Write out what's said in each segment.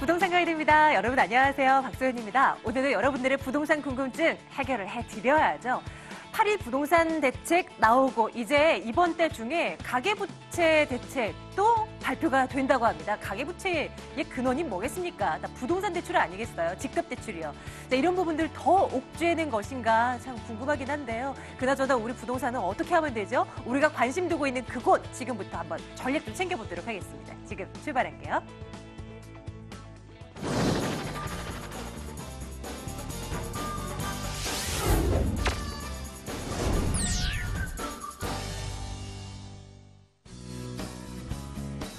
부동산 가이드입니다. 여러분 안녕하세요. 박소연입니다. 오늘은 여러분들의 부동산 궁금증 해결을 해드려야죠. 8일 부동산 대책 나오고 이제 이번 달 중에 가계부채 대책도 발표가 된다고 합니다. 가계부채의 근원이 뭐겠습니까? 다 부동산 대출 아니겠어요? 직급대출이요. 자, 이런 부분들 더 옥죄는 것인가 참 궁금하긴 한데요. 그나저나 우리 부동산은 어떻게 하면 되죠? 우리가 관심 두고 있는 그곳 지금부터 한번 전략 좀 챙겨보도록 하겠습니다. 지금 출발할게요.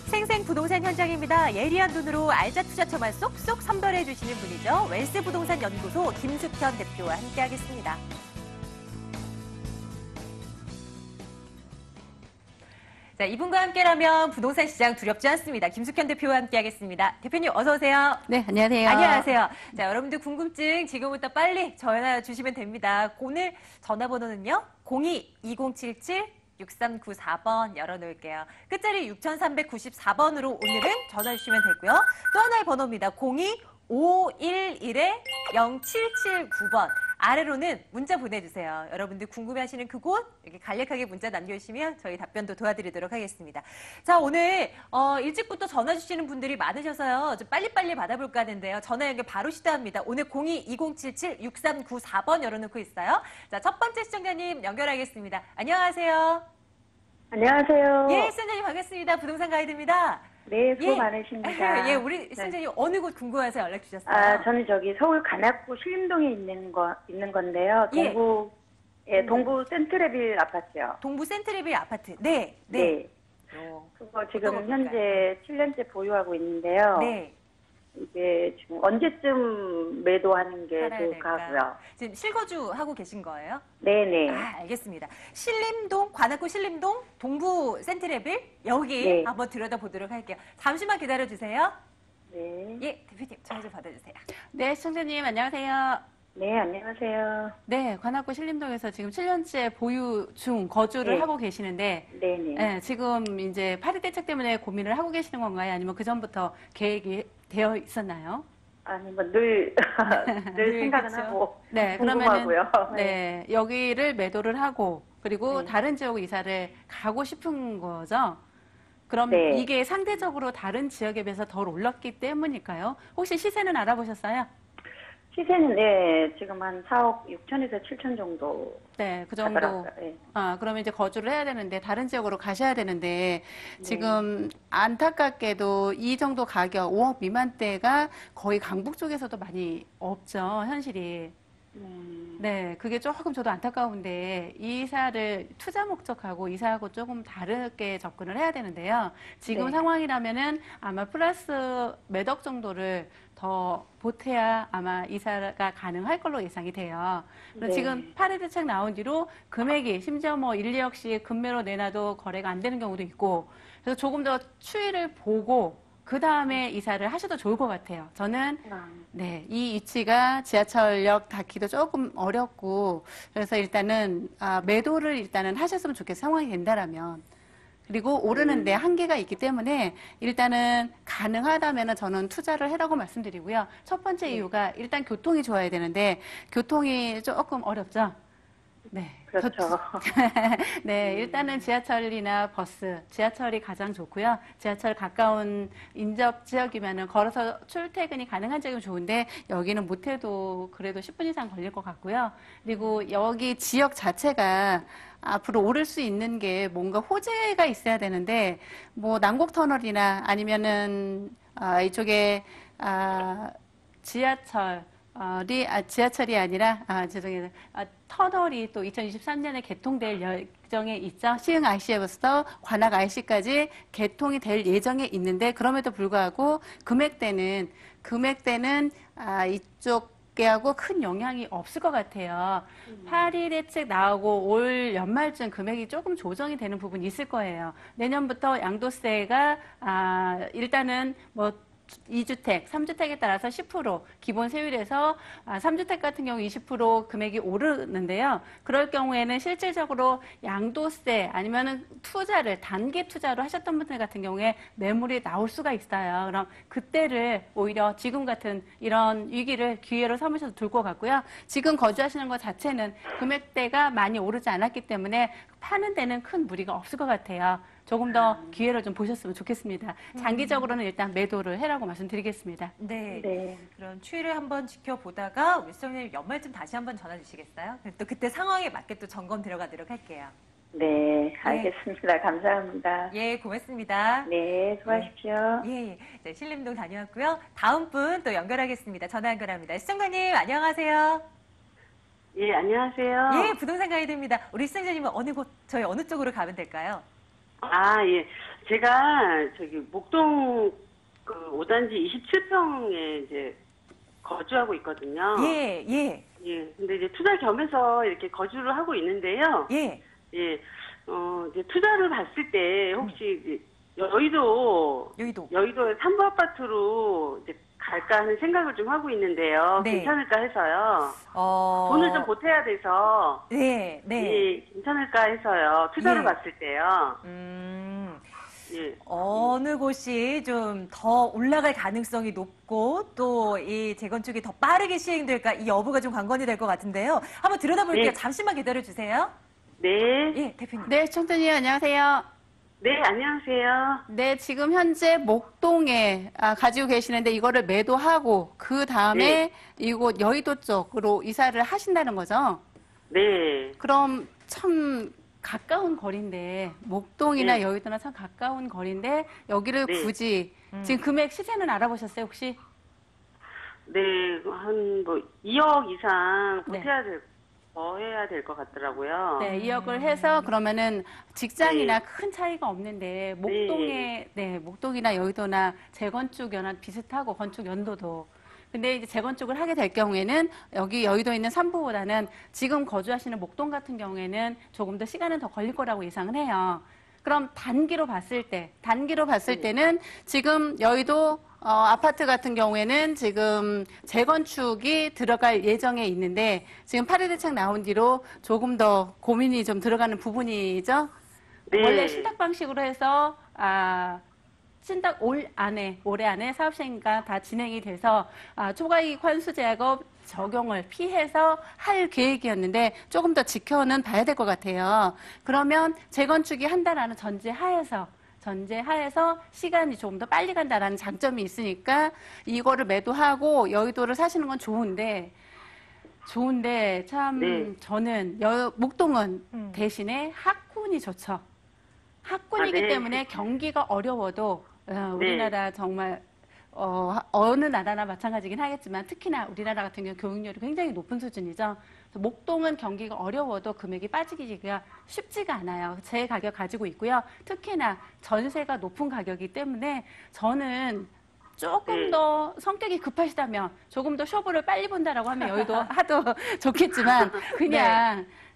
생생 부동산 현장입니다. 예리한 눈으로 알짜 투자처만 쏙쏙 선별해 주시는 분이죠. 웰스 부동산 연구소 김숙현 대표와 함께하겠습니다. 자, 이분과 함께라면 부동산 시장 두렵지 않습니다. 김숙현 대표와 함께하겠습니다. 대표님 어서 오세요. 네, 안녕하세요. 안녕하세요. 자, 여러분들 궁금증 지금부터 빨리 전화 주시면 됩니다. 오늘 전화번호는요. 02-2077-6394번 열어놓을게요. 끝자리 6394번으로 오늘은 전화 주시면 되고요. 또 하나의 번호입니다. 02-511-0779번. 아래로는 문자 보내주세요. 여러분들 궁금해하시는 그곳 이렇게 간략하게 문자 남겨주시면 저희 답변도 도와드리도록 하겠습니다. 자, 오늘 일찍부터 전화 주시는 분들이 많으셔서요. 좀 빨리빨리 받아볼까 하는데요. 전화 연결 바로 시도합니다. 오늘 02-2077-6394번 열어놓고 있어요. 자, 첫 번째 시청자님 연결하겠습니다. 안녕하세요. 안녕하세요. 예, 시청자님 반갑습니다. 부동산 가이드입니다. 네, 수고 예. 많으십니다. 예, 우리 시청자님 어느 곳 궁금해서 연락 주셨어요? 저는 저기 서울 관악구 신림동에 있는 건데요. 예. 동부 센트레빌 아파트요. 동부 센트레빌 아파트. 네. 네. 그거 지금 현재 7년째 보유하고 있는데요. 네. 이게 지금 언제쯤 매도하는 게 좋을까고요? 지금 실거주 하고 계신 거예요? 네네. 알겠습니다. 신림동, 관악구 신림동, 동부 센트레빌 여기 네. 한번 들여다보도록 할게요. 잠시만 기다려주세요. 네. 예, 대표님 전화 좀 받아주세요. 네, 시청자님 안녕하세요. 네, 안녕하세요. 네, 관악구 신림동에서 지금 7년째 보유 중 거주를 네. 하고 계시는데, 네네. 네, 지금 이제 8일 대책 때문에 고민을 하고 계시는 건가요? 아니면 그 전부터 계획이 되어 있었나요? 아니, 늘 생각은 그쵸? 하고. 네, 궁금하고요. 그러면은 네, 여기를 매도를 하고 그리고 네. 다른 지역으로 이사를 가고 싶은 거죠. 그럼 네. 이게 상대적으로 다른 지역에 비해서 덜 올랐기 때문일까요? 혹시 시세는 알아보셨어요? 시세는 네, 지금 한 4억 6천에서 7천 정도. 네, 그 정도. 하더라고요. 네. 그러면 이제 거주를 해야 되는데, 다른 지역으로 가셔야 되는데, 지금 안타깝게도 이 정도 가격, 5억 미만대가 거의 강북 쪽에서도 많이 없죠, 현실이. 네, 그게 조금 저도 안타까운데, 이사를 투자 목적하고 이사하고 조금 다르게 접근을 해야 되는데요. 지금 네. 상황이라면은 아마 플러스 몇 억 정도를 더 보태야 아마 이사가 가능할 걸로 예상이 돼요. 네. 지금 8회 대책 나온 뒤로 금액이 심지어 뭐 1, 2억씩 금매로 내놔도 거래가 안 되는 경우도 있고, 그래서 조금 더 추이를 보고 그 다음에 이사를 하셔도 좋을 것 같아요. 저는 네, 이 위치가 지하철역 닿기도 조금 어렵고, 그래서 일단은 매도를 일단은 하셨으면 좋겠어요. 상황이 된다라면. 그리고 오르는데 한계가 있기 때문에 일단은 가능하다면 저는 투자를 해라고 말씀드리고요. 첫 번째 이유가 일단 교통이 좋아야 되는데 교통이 조금 어렵죠. 네. 그렇죠. 네, 일단은 지하철이나 버스, 지하철이 가장 좋고요. 지하철 가까운 인접 지역이면은 걸어서 출퇴근이 가능한 지역이 좋은데 여기는 못해도 그래도 10분 이상 걸릴 것 같고요. 그리고 여기 지역 자체가 앞으로 오를 수 있는 게 뭔가 호재가 있어야 되는데 뭐 난곡터널이나 아니면은 이쪽에 지하철이 아니라 죄송해요. 터널이 또 2023년에 개통될 예정에 있죠. 시흥 IC에서 관악 IC까지 개통이 될 예정에 있는데 그럼에도 불구하고 금액대는 이쪽하고 큰 영향이 없을 것 같아요. 8일 대책 나오고 올 연말쯤 금액이 조금 조정이 되는 부분이 있을 거예요. 내년부터 양도세가 일단은 뭐 2주택, 3주택에 따라서 10% 기본 세율에서 3주택 같은 경우 20% 금액이 오르는데요. 그럴 경우에는 실질적으로 양도세 아니면은 투자를 단기 투자로 하셨던 분들 같은 경우에 매물이 나올 수가 있어요. 그럼 그때를 오히려 지금 같은 이런 위기를 기회로 삼으셔서 둘 것 같고요. 지금 거주하시는 것 자체는 금액대가 많이 오르지 않았기 때문에 파는 데는 큰 무리가 없을 것 같아요. 조금 더 기회를 좀 보셨으면 좋겠습니다. 장기적으로는 일단 매도를 해라고 말씀드리겠습니다. 네. 네. 그런 추이를 한번 지켜보다가 우리 시청자님 연말쯤 다시 한번 전화 주시겠어요? 또 그때 상황에 맞게 또 점검 들어가도록 할게요. 네, 알겠습니다. 감사합니다. 예, 고맙습니다. 네, 수고하십시오. 예, 예. 네, 신림동 다녀왔고요. 다음 분 또 연결하겠습니다. 전화 연결합니다. 시청자님 안녕하세요. 예, 안녕하세요. 예, 부동산 가이드입니다. 우리 시청자님은 어느 곳, 저희 어느 쪽으로 가면 될까요? 아, 예. 제가 목동 5단지 27평에 이제 거주하고 있거든요. 예, 예, 예. 근데 이제 투자 겸해서 이렇게 거주를 하고 있는데요. 예. 예. 이제 투자를 봤을 때 혹시 이제 여의도의 삼부 아파트로 이제 갈까 하는 생각을 좀 하고 있는데요. 네. 괜찮을까 해서요. 돈을 좀 보태야 돼서. 네, 네. 예, 괜찮을까 해서요. 투자를 예. 봤을 때요. 예. 어느 곳이 좀 더 올라갈 가능성이 높고 또 이 재건축이 더 빠르게 시행될까 이 여부가 좀 관건이 될 것 같은데요. 한번 들여다볼게요. 네. 잠시만 기다려 주세요. 네. 예, 대표님. 네, 청자님 안녕하세요. 네, 안녕하세요. 네, 지금 현재 목동에 가지고 계시는데 이거를 매도하고 그 다음에 이곳 여의도 쪽으로 이사를 하신다는 거죠? 네. 그럼 참 가까운 거리인데 목동이나 네. 여의도나 참 가까운 거리인데 여기를 네. 굳이 지금 금액 시세는 알아보셨어요 혹시? 네, 한 2억 이상 네. 더 해야 될 것 같더라고요. 네, 2억을 해서 그러면은 직장이나 네. 큰 차이가 없는데 목동이나 여의도나 재건축 연한 비슷하고 건축 연도도. 근데 이제 재건축을 하게 될 경우에는 여기 여의도에 있는 3부보다는 지금 거주하시는 목동 같은 경우에는 조금 더 시간은 더 걸릴 거라고 예상을 해요. 그럼 단기로 봤을 때는 지금 여의도 아파트 같은 경우에는 지금 재건축이 들어갈 예정에 있는데 지금 8회 대책 나온 뒤로 조금 더 고민이 좀 들어가는 부분이죠. 네. 원래 신탁 방식으로 해서 신탁 올해 안에 사업 시행가 다 진행이 돼서 초과이익 환수 제한법 적용을 피해서 할 계획이었는데 조금 더 지켜는 봐야 될 것 같아요. 그러면 재건축이 한다라는 전제하에서 시간이 조금 더 빨리 간다라는 장점이 있으니까 이거를 매도하고 여의도를 사시는 건 좋은데 참 네. 저는 목동은 대신에 학군이 좋죠. 학군이기 네. 때문에 경기가 어려워도 우리나라 정말 어느 나라나 마찬가지긴 하겠지만 특히나 우리나라 같은 경우 교육열이 굉장히 높은 수준이죠. 그래서 목동은 경기가 어려워도 금액이 빠지기가 쉽지가 않아요. 제 가격 가지고 있고요. 특히나 전세가 높은 가격이기 때문에 저는 조금 더 성격이 급하시다면 조금 더 쇼부를 빨리 본다라고 하면 여의도 하도 좋겠지만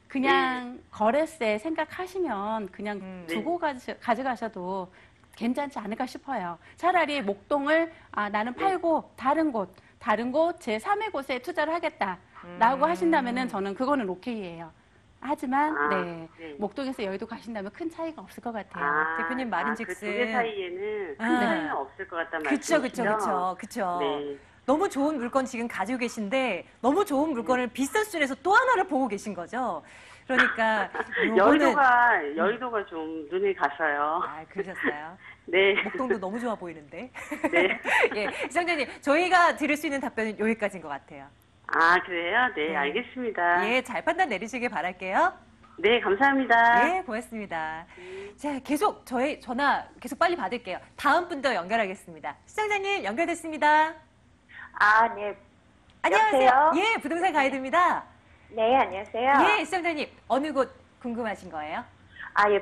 그냥 거래세 생각하시면 그냥 두고 가져가셔도 괜찮지 않을까 싶어요. 차라리 목동을 나는 팔고 다른 곳 제3의 곳에 투자를 하겠다라고 하신다면은 저는 그거는 오케이예요. 하지만 목동에서 여의도 가신다면 큰 차이가 없을 것 같아요. 대표님 말인즉슨 그 두 개 사이에는 큰 차이는 없을 것 같다는 말씀이시죠? 그쵸. 네. 너무 좋은 물건 지금 가지고 계신데 너무 좋은 물건을 비싼 수준에서 또 하나를 보고 계신 거죠. 그러니까 여의도가 좀 눈에 갔어요. 그러셨어요? 네. 목동도 너무 좋아 보이는데. 네. 예, 시청자님 저희가 드릴 수 있는 답변은 여기까지인 것 같아요. 아, 그래요? 네, 알겠습니다. 예, 잘 판단 내리시길 바랄게요. 네, 감사합니다. 네, 고맙습니다. 자, 계속 저희 전화 계속 빨리 받을게요. 다음 분 더 연결하겠습니다. 시청자님 연결됐습니다. 네. 안녕하세요. 여보세요? 예, 부동산 가이드입니다. 네, 안녕하세요. 예, 시청자님 어느 곳 궁금하신 거예요?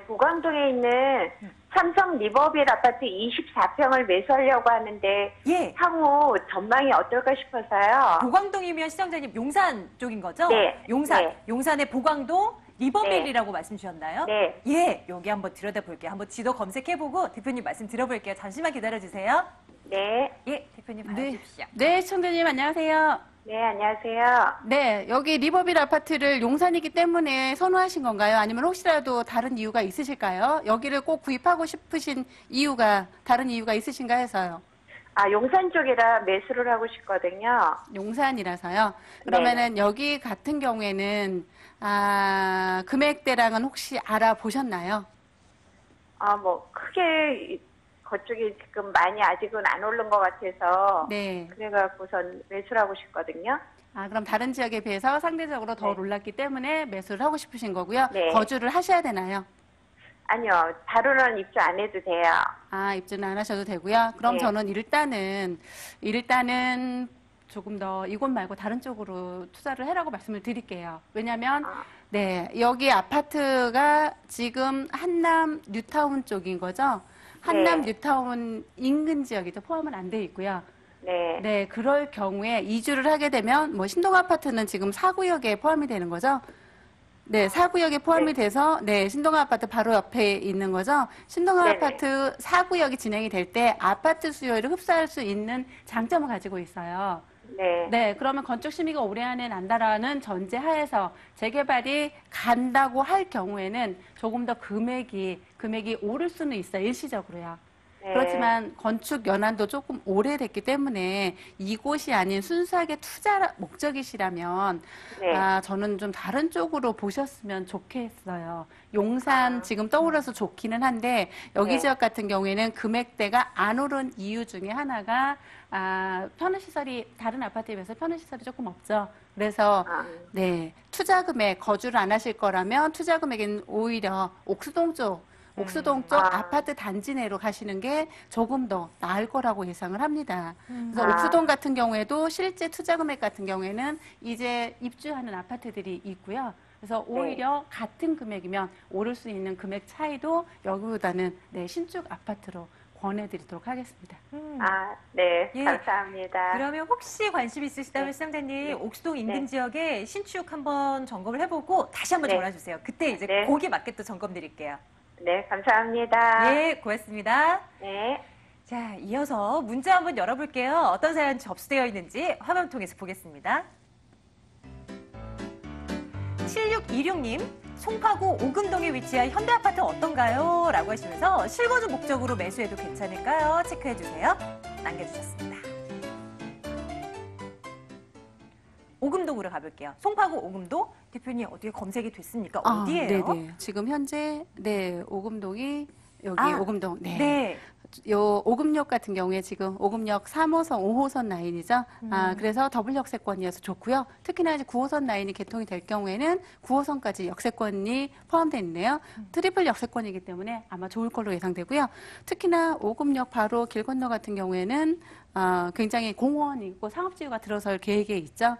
보광동에 있는 삼성 리버빌 아파트 24평을 매수하려고 하는데 예. 향후 전망이 어떨까 싶어서요. 보광동이면 시청자님 용산 쪽인 거죠? 네. 용산의 보광동 리버빌이라고 말씀 주셨나요? 네. 예, 여기 한번 들여다볼게요. 한번 지도 검색해보고 대표님 말씀 들어볼게요. 잠시만 기다려주세요. 네. 예, 대표님 네. 받아주십시오. 네, 시청자님 안녕하세요. 네, 안녕하세요. 네, 여기 리버빌 아파트를 용산이기 때문에 선호하신 건가요? 아니면 혹시라도 다른 이유가 있으실까요? 여기를 꼭 구입하고 싶으신 이유가, 다른 이유가 있으신가 해서요. 아, 용산 쪽이라 매수를 하고 싶거든요. 용산이라서요. 그러면은 여기 같은 경우에는, 금액대랑은 혹시 알아보셨나요? 아, 뭐, 크게 그쪽이 지금 많이 아직은 안 오른 것 같아서. 네. 그래갖고선 매수를 하고 싶거든요. 그럼 다른 지역에 비해서 상대적으로 더 네. 올랐기 때문에 매수를 하고 싶으신 거고요. 네. 거주를 하셔야 되나요? 아니요, 바로는 입주 안 해도 돼요. 입주는 안 하셔도 되고요. 그럼 네. 저는 일단은 조금 더 이곳 말고 다른 쪽으로 투자를 해라고 말씀을 드릴게요. 왜냐면, 네, 여기 아파트가 지금 한남 뉴타운 쪽인 거죠? 한남 네. 뉴타운 인근 지역이죠. 포함은 안 돼 있고요. 네. 네, 그럴 경우에 이주를 하게 되면, 신동 아파트는 지금 4구역에 포함이 되는 거죠? 네, 4구역에 포함이 돼서, 네, 신동 아파트 바로 옆에 있는 거죠? 신동 네네. 아파트 4구역이 진행이 될 때 아파트 수요를 흡수할 수 있는 장점을 가지고 있어요. 네. 네, 그러면 건축 심의가 올해 안에 난다라는 전제 하에서 재개발이 간다고 할 경우에는 조금 더 금액이 오를 수는 있어요, 일시적으로요. 네. 그렇지만 건축 연한도 조금 오래됐기 때문에 이곳이 아닌 순수하게 투자 목적이시라면 네. 저는 좀 다른 쪽으로 보셨으면 좋겠어요. 용산 지금 떠올라서 좋기는 한데 여기 네. 지역 같은 경우에는 금액대가 안 오른 이유 중에 하나가 편의시설이 다른 아파트에 비해서 편의시설이 조금 없죠. 그래서 네, 투자 금액 거주를 안 하실 거라면 투자 금액은 오히려 옥수동 쪽 아파트 단지 내로 가시는 게 조금 더 나을 거라고 예상을 합니다. 그래서 옥수동 같은 경우에도 실제 투자 금액 같은 경우에는 이제 입주하는 아파트들이 있고요. 그래서 오히려 같은 금액이면 오를 수 있는 금액 차이도 여기보다는 네, 신축 아파트로 권해드리도록 하겠습니다. 네. 예. 감사합니다. 그러면 혹시 관심 있으시다면 네. 시장자님 네. 옥수동 인근 네. 지역에 신축 한번 점검을 해보고 다시 한번 네. 전화 주세요. 그때 이제 네. 거기에 맞게 또 점검 드릴게요. 네, 감사합니다. 예, 고맙습니다. 네. 자, 이어서 문자 한번 열어볼게요. 어떤 사연 접수되어 있는지 화면 통해서 보겠습니다. 7626님, 송파구 오금동에 위치한 현대아파트 어떤가요? 라고 하시면서 실거주 목적으로 매수해도 괜찮을까요? 체크해주세요. 남겨주셨습니다. 오금동으로 가볼게요. 송파구 오금동 대표님 어디에 검색이 됐습니까? 어디예요? 네네. 지금 현재 네 오금동이 여기 오금동. 네. 네. 요 오금역 같은 경우에 지금 오금역 3호선, 5호선 라인이죠. 그래서 더블 역세권이어서 좋고요. 특히나 이제 9호선 라인이 개통이 될 경우에는 9호선까지 역세권이 포함되어 있네요. 트리플 역세권이기 때문에 아마 좋을 걸로 예상되고요. 특히나 오금역 바로 길 건너 같은 경우에는 굉장히 공원이 있고 상업지구가 들어설 계획에 있죠.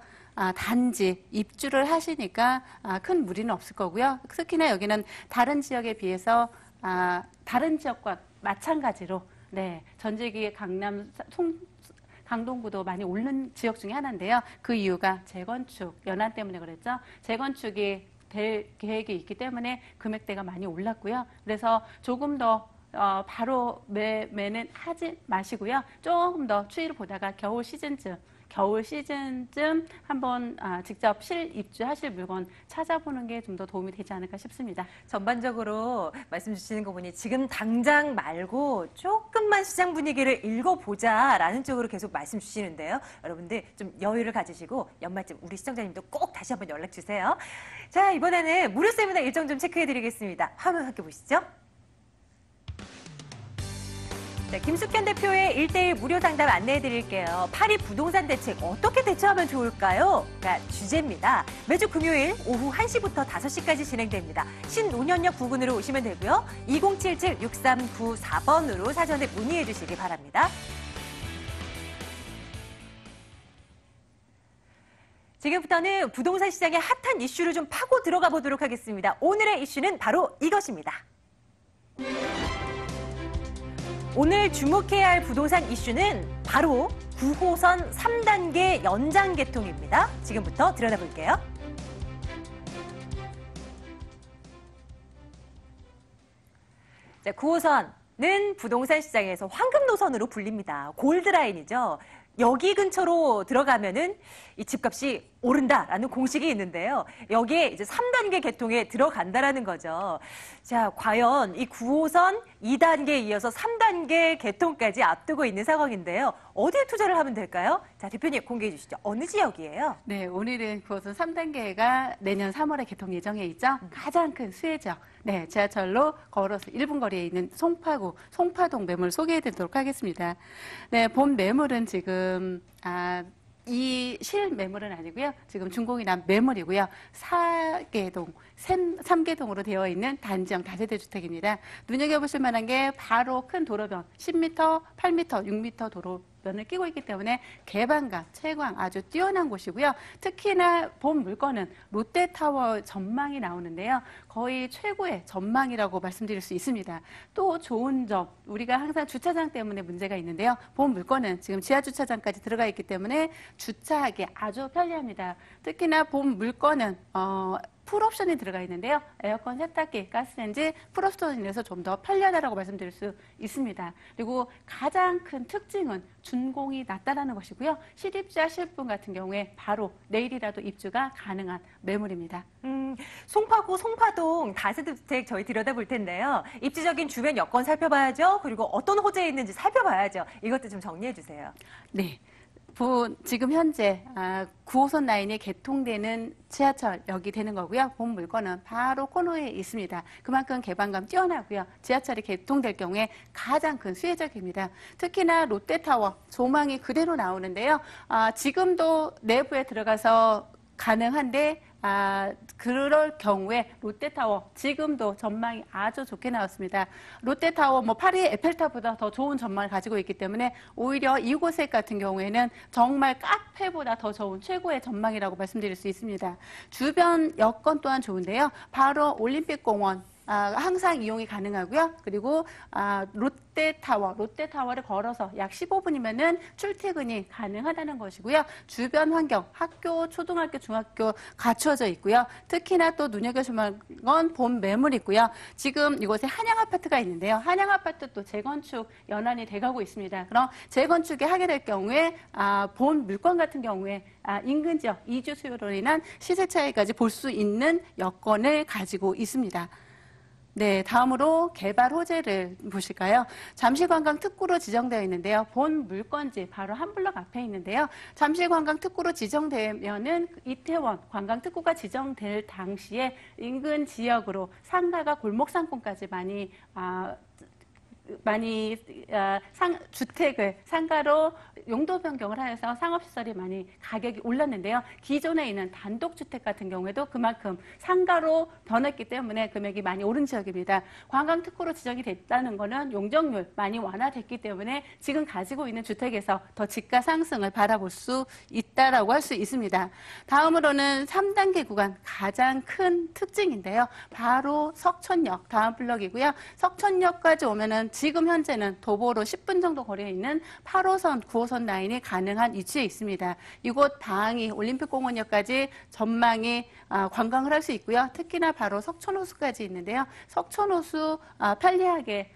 단지 입주를 하시니까 큰 무리는 없을 거고요. 특히나 여기는 다른 지역에 비해서 다른 지역과 마찬가지로 네, 전체기 강동구도 많이 오른 지역 중에 하나인데요. 그 이유가 재건축 연한 때문에 그랬죠. 재건축이 될 계획이 있기 때문에 금액대가 많이 올랐고요. 그래서 조금 더 바로 매매는 하지 마시고요. 조금 더 추이를 보다가 겨울 시즌쯤 한번 직접 실입주하실 물건 찾아보는 게 좀 더 도움이 되지 않을까 싶습니다. 전반적으로 말씀 주시는 거 보니 지금 당장 말고 조금만 시장 분위기를 읽어보자라는 쪽으로 계속 말씀 주시는데요. 여러분들 좀 여유를 가지시고 연말쯤 우리 시청자님도 꼭 다시 한번 연락 주세요. 자, 이번에는 무료 세미나 일정 좀 체크해드리겠습니다. 화면 함께 보시죠. 네, 김숙현 대표의 1대1 무료 상담 안내해 드릴게요. 파리 부동산 대책 어떻게 대처하면 좋을까요? 가 주제입니다. 매주 금요일 오후 1시부터 5시까지 진행됩니다. 신논현역 부근으로 오시면 되고요. 2077-6394번으로 사전에 문의해 주시기 바랍니다. 지금부터는 부동산 시장의 핫한 이슈를 좀 파고 들어가 보도록 하겠습니다. 오늘의 이슈는 바로 이것입니다. 오늘 주목해야 할 부동산 이슈는 바로 9호선 3단계 연장 개통입니다. 지금부터 들여다볼게요. 자, 9호선 는 부동산 시장에서 황금 노선으로 불립니다. 골드라인이죠. 여기 근처로 들어가면은 이 집값이 오른다라는 공식이 있는데요. 여기에 이제 3단계 개통에 들어간다라는 거죠. 자, 과연 이 9호선 2단계에 이어서 3단계 개통까지 앞두고 있는 상황인데요. 어디에 투자를 하면 될까요? 자, 대표님 공개해 주시죠. 어느 지역이에요? 네, 오늘은 9호선 3단계가 내년 3월에 개통 예정에 있죠. 가장 큰 수혜지역. 네, 지하철로 걸어서 1분 거리에 있는 송파구, 송파동 매물 소개해 드리도록 하겠습니다. 네, 본 매물은 지금, 이 실매물은 아니고요. 지금 준공이 난 매물이고요. 4개동, 3개동으로 되어 있는 단지형 다세대 주택입니다. 눈여겨보실 만한 게 바로 큰 도로변, 10m, 8m, 6m 도로변을 끼고 있기 때문에 개방감, 채광 아주 뛰어난 곳이고요. 특히나 본 물건은 롯데타워 전망이 나오는데요. 거의 최고의 전망이라고 말씀드릴 수 있습니다. 또 좋은 점, 우리가 항상 주차장 때문에 문제가 있는데요. 본 물건은 지금 지하주차장까지 들어가 있기 때문에 주차하기 아주 편리합니다. 특히나 본 물건은 풀옵션이 들어가 있는데요. 에어컨, 세탁기, 가스레인지 풀옵션이 인해서 좀 더 편리하다고 말씀드릴 수 있습니다. 그리고 가장 큰 특징은 준공이 낮다라는 것이고요. 실입자실 분 같은 경우에 바로 내일이라도 입주가 가능한 매물입니다. 송파구, 송파동 다세대 주택 저희 들여다볼 텐데요. 입지적인 주변 여건 살펴봐야죠. 그리고 어떤 호재에 있는지 살펴봐야죠. 이것도 좀 정리해 주세요. 네. 지금 현재 9호선 라인이 개통되는 지하철역이 되는 거고요. 본 물건은 바로 코너에 있습니다. 그만큼 개방감 뛰어나고요. 지하철이 개통될 경우에 가장 큰 수혜적입니다. 특히나 롯데타워 조망이 그대로 나오는데요. 지금도 내부에 들어가서 가능한데 그럴 경우에 롯데타워 지금도 전망이 아주 좋게 나왔습니다. 롯데타워 파리 에펠탑보다 더 좋은 전망을 가지고 있기 때문에 오히려 이곳에 같은 경우에는 정말 카페보다 더 좋은 최고의 전망이라고 말씀드릴 수 있습니다. 주변 여건 또한 좋은데요. 바로 올림픽공원 항상 이용이 가능하고요. 그리고 롯데타워를 걸어서 약 15분이면은 출퇴근이 가능하다는 것이고요. 주변 환경, 학교, 초등학교, 중학교 갖추어져 있고요. 특히나 또 눈여겨볼 만한 건 본 매물 있고요. 지금 이곳에 한양 아파트가 있는데요. 한양 아파트 또 재건축 연한이 돼가고 있습니다. 그럼 재건축이 하게 될 경우에 본 물건 같은 경우에 인근 지역 이주 수요로 인한 시세 차이까지 볼 수 있는 여건을 가지고 있습니다. 네, 다음으로 개발 호재를 보실까요? 잠실관광 특구로 지정되어 있는데요. 본 물건지 바로 한 블럭 앞에 있는데요. 잠실관광 특구로 지정되면은 이태원 관광 특구가 지정될 당시에 인근 지역으로 상가가 골목상권까지 많이 주택을 상가로 용도 변경을 하여서 상업시설이 많이 가격이 올랐는데요. 기존에 있는 단독주택 같은 경우에도 그만큼 상가로 변했기 때문에 금액이 많이 오른 지역입니다. 관광특구로 지정이 됐다는 것은 용적률 많이 완화됐기 때문에 지금 가지고 있는 주택에서 더 집가 상승을 바라볼 수 있다라고 할 수 있습니다. 다음으로는 3단계 구간 가장 큰 특징인데요. 바로 석천역 다음 블럭이고요. 석천역까지 오면은 지금 현재는 도보로 10분 정도 거리에 있는 8호선, 9호선 라인이 가능한 위치에 있습니다. 이곳 방이 올림픽공원역까지 전망이 관광을 할 수 있고요. 특히나 바로 석천호수까지 있는데요. 석천호수 편리하게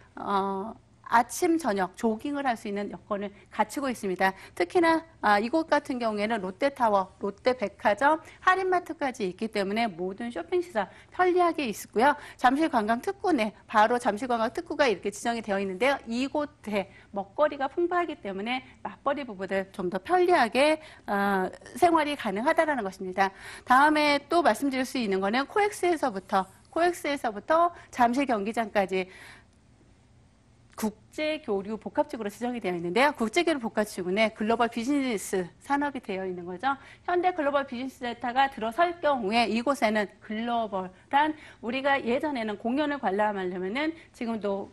아침, 저녁 조깅을 할 수 있는 여건을 갖추고 있습니다. 특히나 이곳 같은 경우에는 롯데타워, 롯데백화점, 할인마트까지 있기 때문에 모든 쇼핑시설 편리하게 있고요. 잠실관광특구 내 바로 잠실관광특구가 이렇게 지정이 되어 있는데요. 이곳에 먹거리가 풍부하기 때문에 맞벌이 부부들 좀 더 편리하게 생활이 가능하다는 것입니다. 다음에 또 말씀드릴 수 있는 거는 코엑스에서부터 잠실 경기장까지 국제교류 복합지구로 지정이 되어 있는데요. 국제교류 복합지구 내 글로벌 비즈니스 산업이 되어 있는 거죠. 현대 글로벌 비즈니스 센터가 들어설 경우에 이곳에는 글로벌한 우리가 예전에는 공연을 관람하려면은 지금도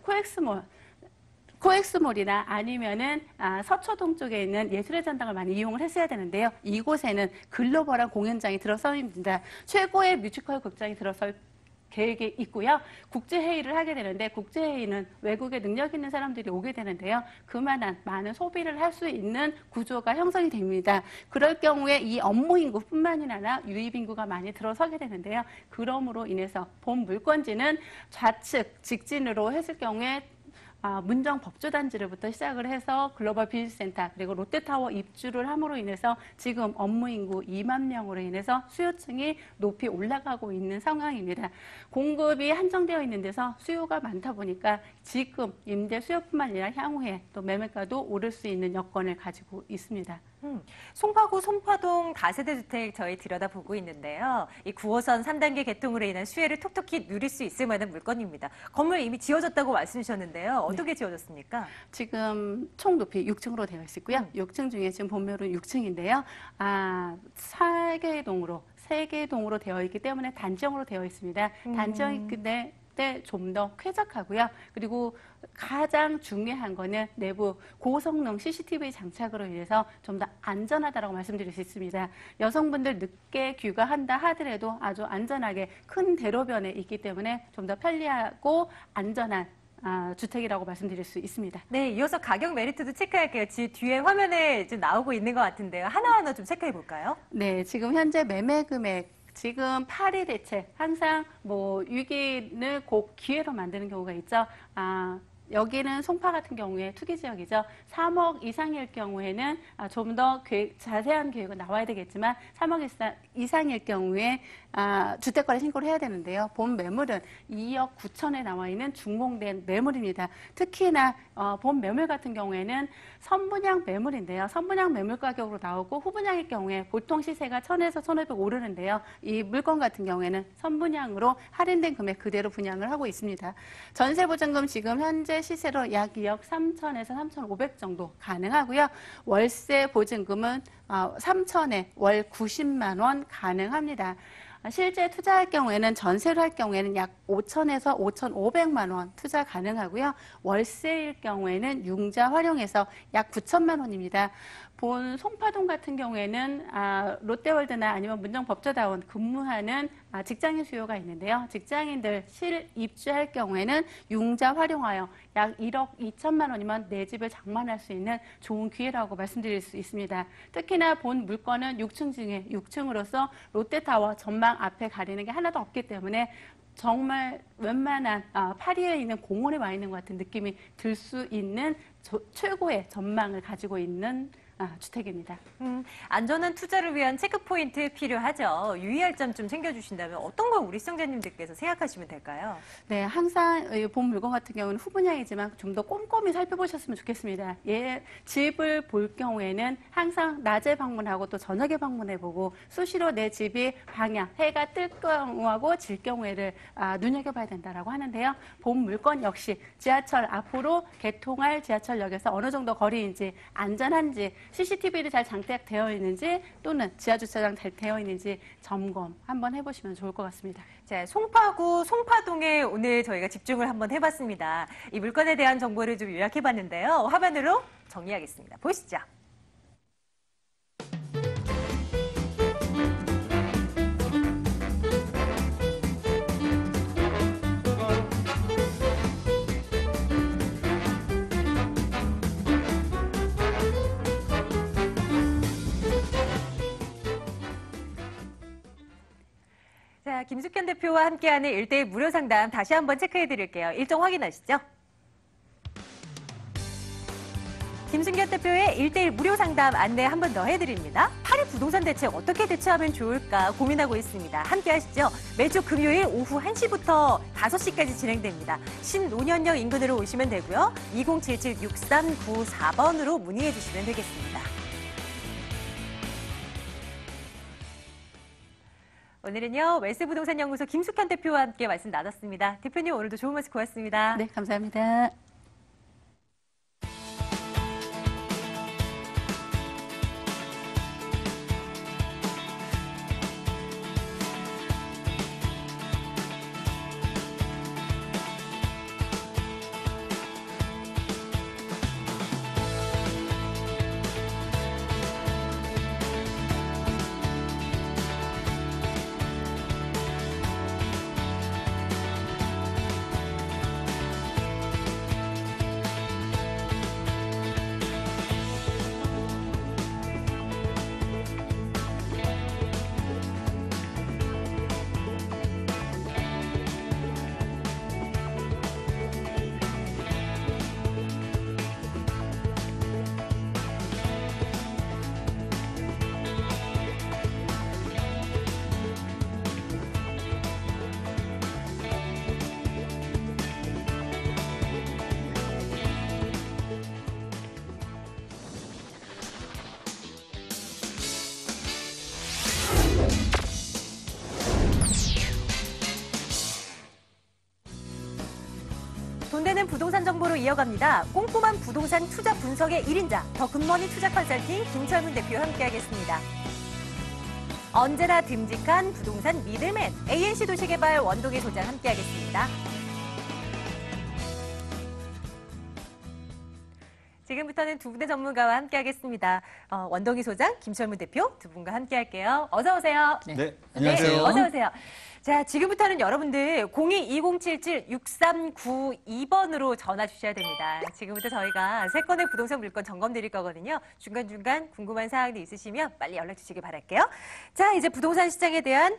코엑스몰이나 아니면은 서초동 쪽에 있는 예술의 전당을 많이 이용을 했어야 되는데요. 이곳에는 글로벌한 공연장이 들어서 있습니다. 최고의 뮤지컬 극장이 들어설 계획이 있고요. 국제회의를 하게 되는데 국제회의는 외국에 능력 있는 사람들이 오게 되는데요. 그만한 많은 소비를 할 수 있는 구조가 형성이 됩니다. 그럴 경우에 이 업무 인구뿐만이 아니라 유입 인구가 많이 들어서게 되는데요. 그러므로 인해서 본 물건지는 좌측 직진으로 했을 경우에 문정 법조단지로부터 시작을 해서 글로벌 비즈센터 그리고 롯데타워 입주를 함으로 인해서 지금 업무 인구 2만 명으로 인해서 수요층이 높이 올라가고 있는 상황입니다. 공급이 한정되어 있는 데서 수요가 많다 보니까 지금 임대 수요뿐만 아니라 향후에 또 매매가도 오를 수 있는 여건을 가지고 있습니다. 송파구 송파동 다세대 주택 저희 들여다보고 있는데요. 이 9호선 3단계 개통으로 인한 수혜를 톡톡히 누릴 수 있을 만한 물건입니다. 건물 이미 지어졌다고 말씀 주셨는데요. 어떻게 지어졌습니까? 지금 총 높이 6층으로 되어 있고요. 6층 중에 지금 본묘는 6층인데요. 3개 동으로 되어 있기 때문에 단지형으로 되어 있습니다. 단지형이기 때문에 좀 더 쾌적하고요. 그리고 가장 중요한 거는 내부 고성능 CCTV 장착으로 인해서 좀 더 안전하다고 말씀드릴 수 있습니다. 여성분들 늦게 귀가한다 하더라도 아주 안전하게 큰 대로변에 있기 때문에 좀 더 편리하고 안전한 주택이라고 말씀드릴 수 있습니다. 네, 이어서 가격 메리트도 체크할게요. 뒤에 화면에 좀 나오고 있는 것 같은데요. 하나하나 좀 체크해 볼까요? 네, 지금 현재 매매 금액 지금 파리 대책 항상 위기는 꼭 기회로 만드는 경우가 있죠. 여기는 송파 같은 경우에 투기 지역이죠. 3억 이상일 경우에는 좀 더 자세한 계획은 나와야 되겠지만 3억 이상일 경우에 주택거래 신고를 해야 되는데요. 본 매물은 2억 9천에 나와 있는 준공된 매물입니다. 특히나 본 매물 같은 경우에는 선분양 매물인데요. 선분양 매물 가격으로 나오고 후분양일 경우에 보통 시세가 1,000에서 1,500 오르는데요. 이 물건 같은 경우에는 선분양으로 할인된 금액 그대로 분양을 하고 있습니다. 전세보증금 지금 현재 시세로 약 2억 3천에서 3,500 정도 가능하고요. 월세 보증금은 3천에 월 90만 원 가능합니다. 실제 투자할 경우에는 전세를 할 경우에는 약 5천에서 5,500만 원 투자 가능하고요. 월세일 경우에는 융자 활용해서 약 9천만 원입니다. 본 송파동 같은 경우에는 롯데월드나 아니면 문정법조다운 근무하는 직장인 수요가 있는데요. 직장인들 실입주할 경우에는 융자 활용하여 약 1억 2천만 원이면 내 집을 장만할 수 있는 좋은 기회라고 말씀드릴 수 있습니다. 특히나 본 물건은 6층 중에 6층으로서 롯데타워 전망 앞에 가리는 게 하나도 없기 때문에 정말 웬만한 파리에 있는 공원에 와 있는 것 같은 느낌이 들 수 있는 최고의 전망을 가지고 있는 주택입니다. 안전한 투자를 위한 체크포인트 필요하죠. 유의할 점 좀 챙겨주신다면 어떤 걸 우리 시청자님들께서 생각하시면 될까요? 네, 항상 본 물건 같은 경우는 후분양이지만 좀 더 꼼꼼히 살펴보셨으면 좋겠습니다. 집을 볼 경우에는 항상 낮에 방문하고 또 저녁에 방문해보고 수시로 내 집이 방향, 해가 뜰 경우하고 질 경우에를 눈여겨봐야 된다고 하는데요. 본 물건 역시 지하철 앞으로 개통할 지하철역에서 어느 정도 거리인지 안전한지 CCTV를 잘 장착되어 있는지 또는 지하주차장 잘 되어 있는지 점검 한번 해보시면 좋을 것 같습니다. 자, 송파구 송파동에 오늘 저희가 집중을 한번 해봤습니다. 이 물건에 대한 정보를 좀 요약해봤는데요. 화면으로 정리하겠습니다. 보시죠. 자, 김숙현 대표와 함께하는 1대1 무료 상담 다시 한번 체크해 드릴게요. 일정 확인하시죠. 김숙현 대표의 1대1 무료 상담 안내 한 번 더 해드립니다. 파리 부동산 대책 어떻게 대처하면 좋을까 고민하고 있습니다. 함께 하시죠. 매주 금요일 오후 1시부터 5시까지 진행됩니다. 신논현역 인근으로 오시면 되고요. 2077-6394번으로 문의해 주시면 되겠습니다. 오늘은요, 웰스부동산연구소 김숙현 대표와 함께 말씀 나눴습니다. 대표님 오늘도 좋은 말씀 고맙습니다. 네, 감사합니다. 부동산 정보로 이어갑니다. 꼼꼼한 부동산 투자 분석의 1인자, 더 굿모닝 투자 컨설팅 김철문 대표와 함께하겠습니다. 언제나 듬직한 부동산 미들맨, ANC 도시개발 원동희 소장 함께하겠습니다. 지금부터는 두 분의 전문가와 함께하겠습니다. 원동희 소장, 김철문 대표 두 분과 함께할게요. 어서 오세요. 네, 안녕하세요. 네, 어서 오세요. 자, 지금부터는 여러분들 02-2077-6392번으로 전화 주셔야 됩니다. 지금부터 저희가 세 건의 부동산 물건 점검 드릴 거거든요. 중간중간 궁금한 사항도 있으시면 빨리 연락 주시기 바랄게요. 자, 이제 부동산 시장에 대한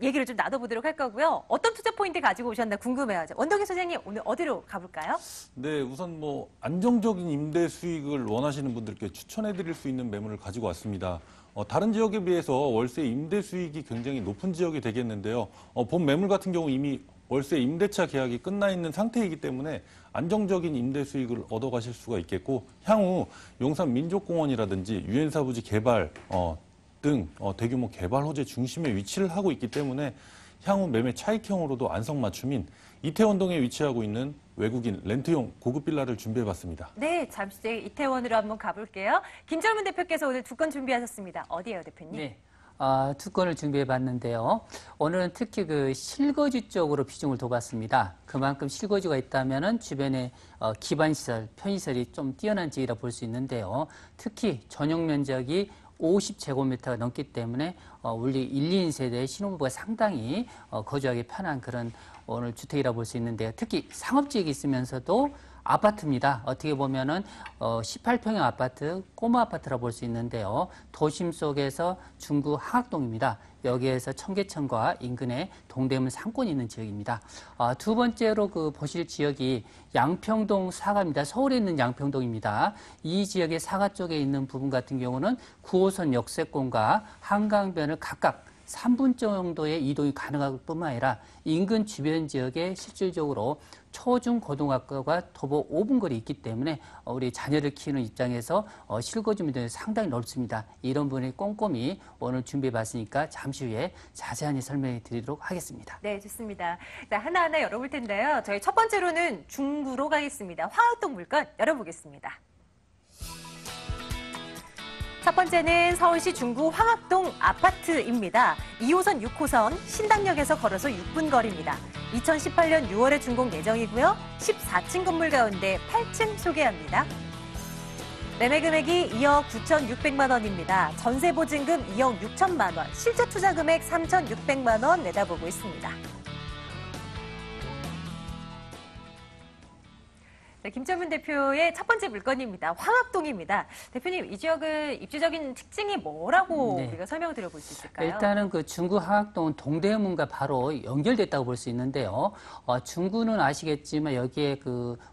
얘기를 좀 나눠보도록 할 거고요. 어떤 투자 포인트 가지고 오셨나 궁금해요. 원동희 소장님, 오늘 어디로 가볼까요? 네, 우선 안정적인 임대 수익을 원하시는 분들께 추천해드릴 수 있는 매물을 가지고 왔습니다. 다른 지역에 비해서 월세 임대 수익이 굉장히 높은 지역이 되겠는데요. 본 매물 같은 경우 이미 월세 임대차 계약이 끝나 있는 상태이기 때문에 안정적인 임대 수익을 얻어가실 수가 있겠고, 향후 용산 민족공원이라든지 유엔사부지 개발 등 대규모 개발 호재 중심에 위치를 하고 있기 때문에 향후 매매 차익형으로도 안성맞춤인 이태원동에 위치하고 있는 외국인 렌트용 고급 빌라를 준비해봤습니다. 네, 잠시 뒤에 이태원으로 한번 가볼게요. 김철문 대표께서 오늘 두 건 준비하셨습니다. 어디예요, 대표님? 네. 두 건을 준비해 봤는데요. 오늘은 특히 그 실거주 쪽으로 비중을 둬봤습니다. 그만큼 실거주가 있다면은 주변에 기반시설, 편의시설이 좀 뛰어난 지역이라 볼 수 있는데요. 특히 전용 면적이 50제곱미터가 넘기 때문에 우리 1, 2인 세대의 신혼부부가 상당히 거주하기 편한 그런 오늘 주택이라 볼 수 있는데요. 특히 상업지역이 있으면서도 아파트입니다. 어떻게 보면은 18평형 아파트, 꼬마 아파트라 볼 수 있는데요. 도심 속에서 중구 항학동입니다. 여기에서 청계천과 인근에 동대문 상권이 있는 지역입니다. 두 번째로 보실 지역이 양평동 사가입니다. 서울에 있는 양평동입니다. 이 지역의 사가 쪽에 있는 부분 같은 경우는 9호선 역세권과 한강변을 각각 3분 정도의 이동이 가능할 뿐만 아니라 인근 주변 지역에 실질적으로 초중 고등학교가 도보 5분 거리 있기 때문에 우리 자녀를 키우는 입장에서 실거주 면적이 상당히 넓습니다. 이런 부분을 꼼꼼히 오늘 준비해 봤으니까 잠시 후에 자세히 설명해 드리도록 하겠습니다. 네, 좋습니다. 자, 하나하나 열어볼 텐데요. 저희 첫 번째로는 중구로 가겠습니다. 화학동 물건 열어보겠습니다. 첫 번째는 서울시 중구 황학동 아파트입니다. 2호선 6호선 신당역에서 걸어서 6분 거리입니다. 2018년 6월에 준공 예정이고요. 14층 건물 가운데 8층 소개합니다. 매매 금액이 2억 9,600만 원입니다. 전세 보증금 2억 6천만 원, 실제 투자 금액 3,600만 원 내다보고 있습니다. 네, 김철문 대표의 첫 번째 물건입니다. 황학동입니다. 대표님, 이 지역은 입지적인 특징이 뭐라고 네. 우리가 설명을 드려볼 수 있을까요? 일단은 중구 황학동은 동대문과 바로 연결됐다고 볼 수 있는데요. 중구는 아시겠지만 여기에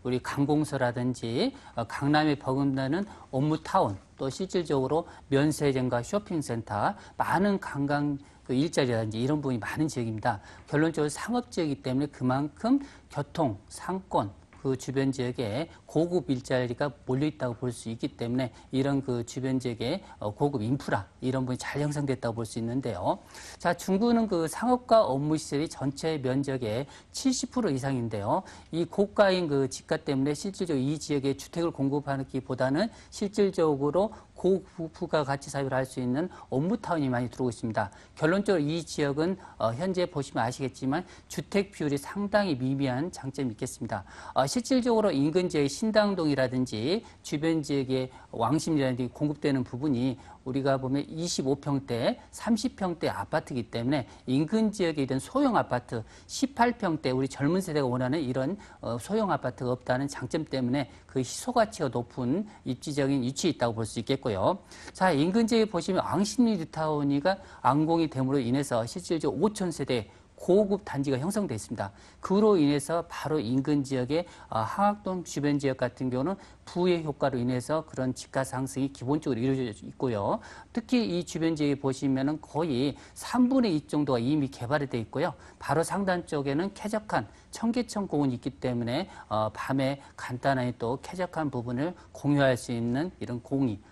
우리 관공서라든지 강남에 버금가는 업무타운, 또 실질적으로 면세점과 쇼핑센터, 많은 관광 일자리라든지 이런 부분이 많은 지역입니다. 결론적으로 상업지역이기 때문에 그만큼 교통, 상권, 그 주변 지역에 고급 일자리가 몰려있다고 볼 수 있기 때문에 이런 주변 지역에 고급 인프라 이런 부분이 잘 형성됐다고 볼 수 있는데요. 자, 중구는 상업과 업무시설이 전체 면적의 70% 이상인데요. 이 고가인 집가 때문에 실질적으로 이 지역에 주택을 공급하기보다는 실질적으로 고부가 가치 사유를 할 수 있는 업무타운이 많이 들어오고 있습니다. 결론적으로 이 지역은 현재 보시면 아시겠지만 주택 비율이 상당히 미미한 장점이 있겠습니다. 실질적으로 인근 지역의 신당동이라든지 주변 지역의 왕십리라든지 공급되는 부분이 우리가 보면 25평대, 30평대 아파트이기 때문에 인근 지역에 이런 소형 아파트, 18평대 우리 젊은 세대가 원하는 이런 소형 아파트가 없다는 장점 때문에 그 희소 가치가 높은 입지적인 위치에 있다고 볼 수 있겠고요. 자, 인근 지역에 보시면 왕십리 뉴타운이가 완공이 됨으로 인해서 실질적으로 5천 세대 고급 단지가 형성되어 있습니다. 그로 인해서 바로 인근 지역의 황학동 주변 지역 같은 경우는 부의 효과로 인해서 그런 집가 상승이 기본적으로 이루어져 있고요. 특히 이 주변 지역에 보시면은 거의 3분의 2 정도가 이미 개발이 되어 있고요. 바로 상단 쪽에는 쾌적한 청계천 공원이 있기 때문에 밤에 간단하게 또 쾌적한 부분을 공유할 수 있는 이런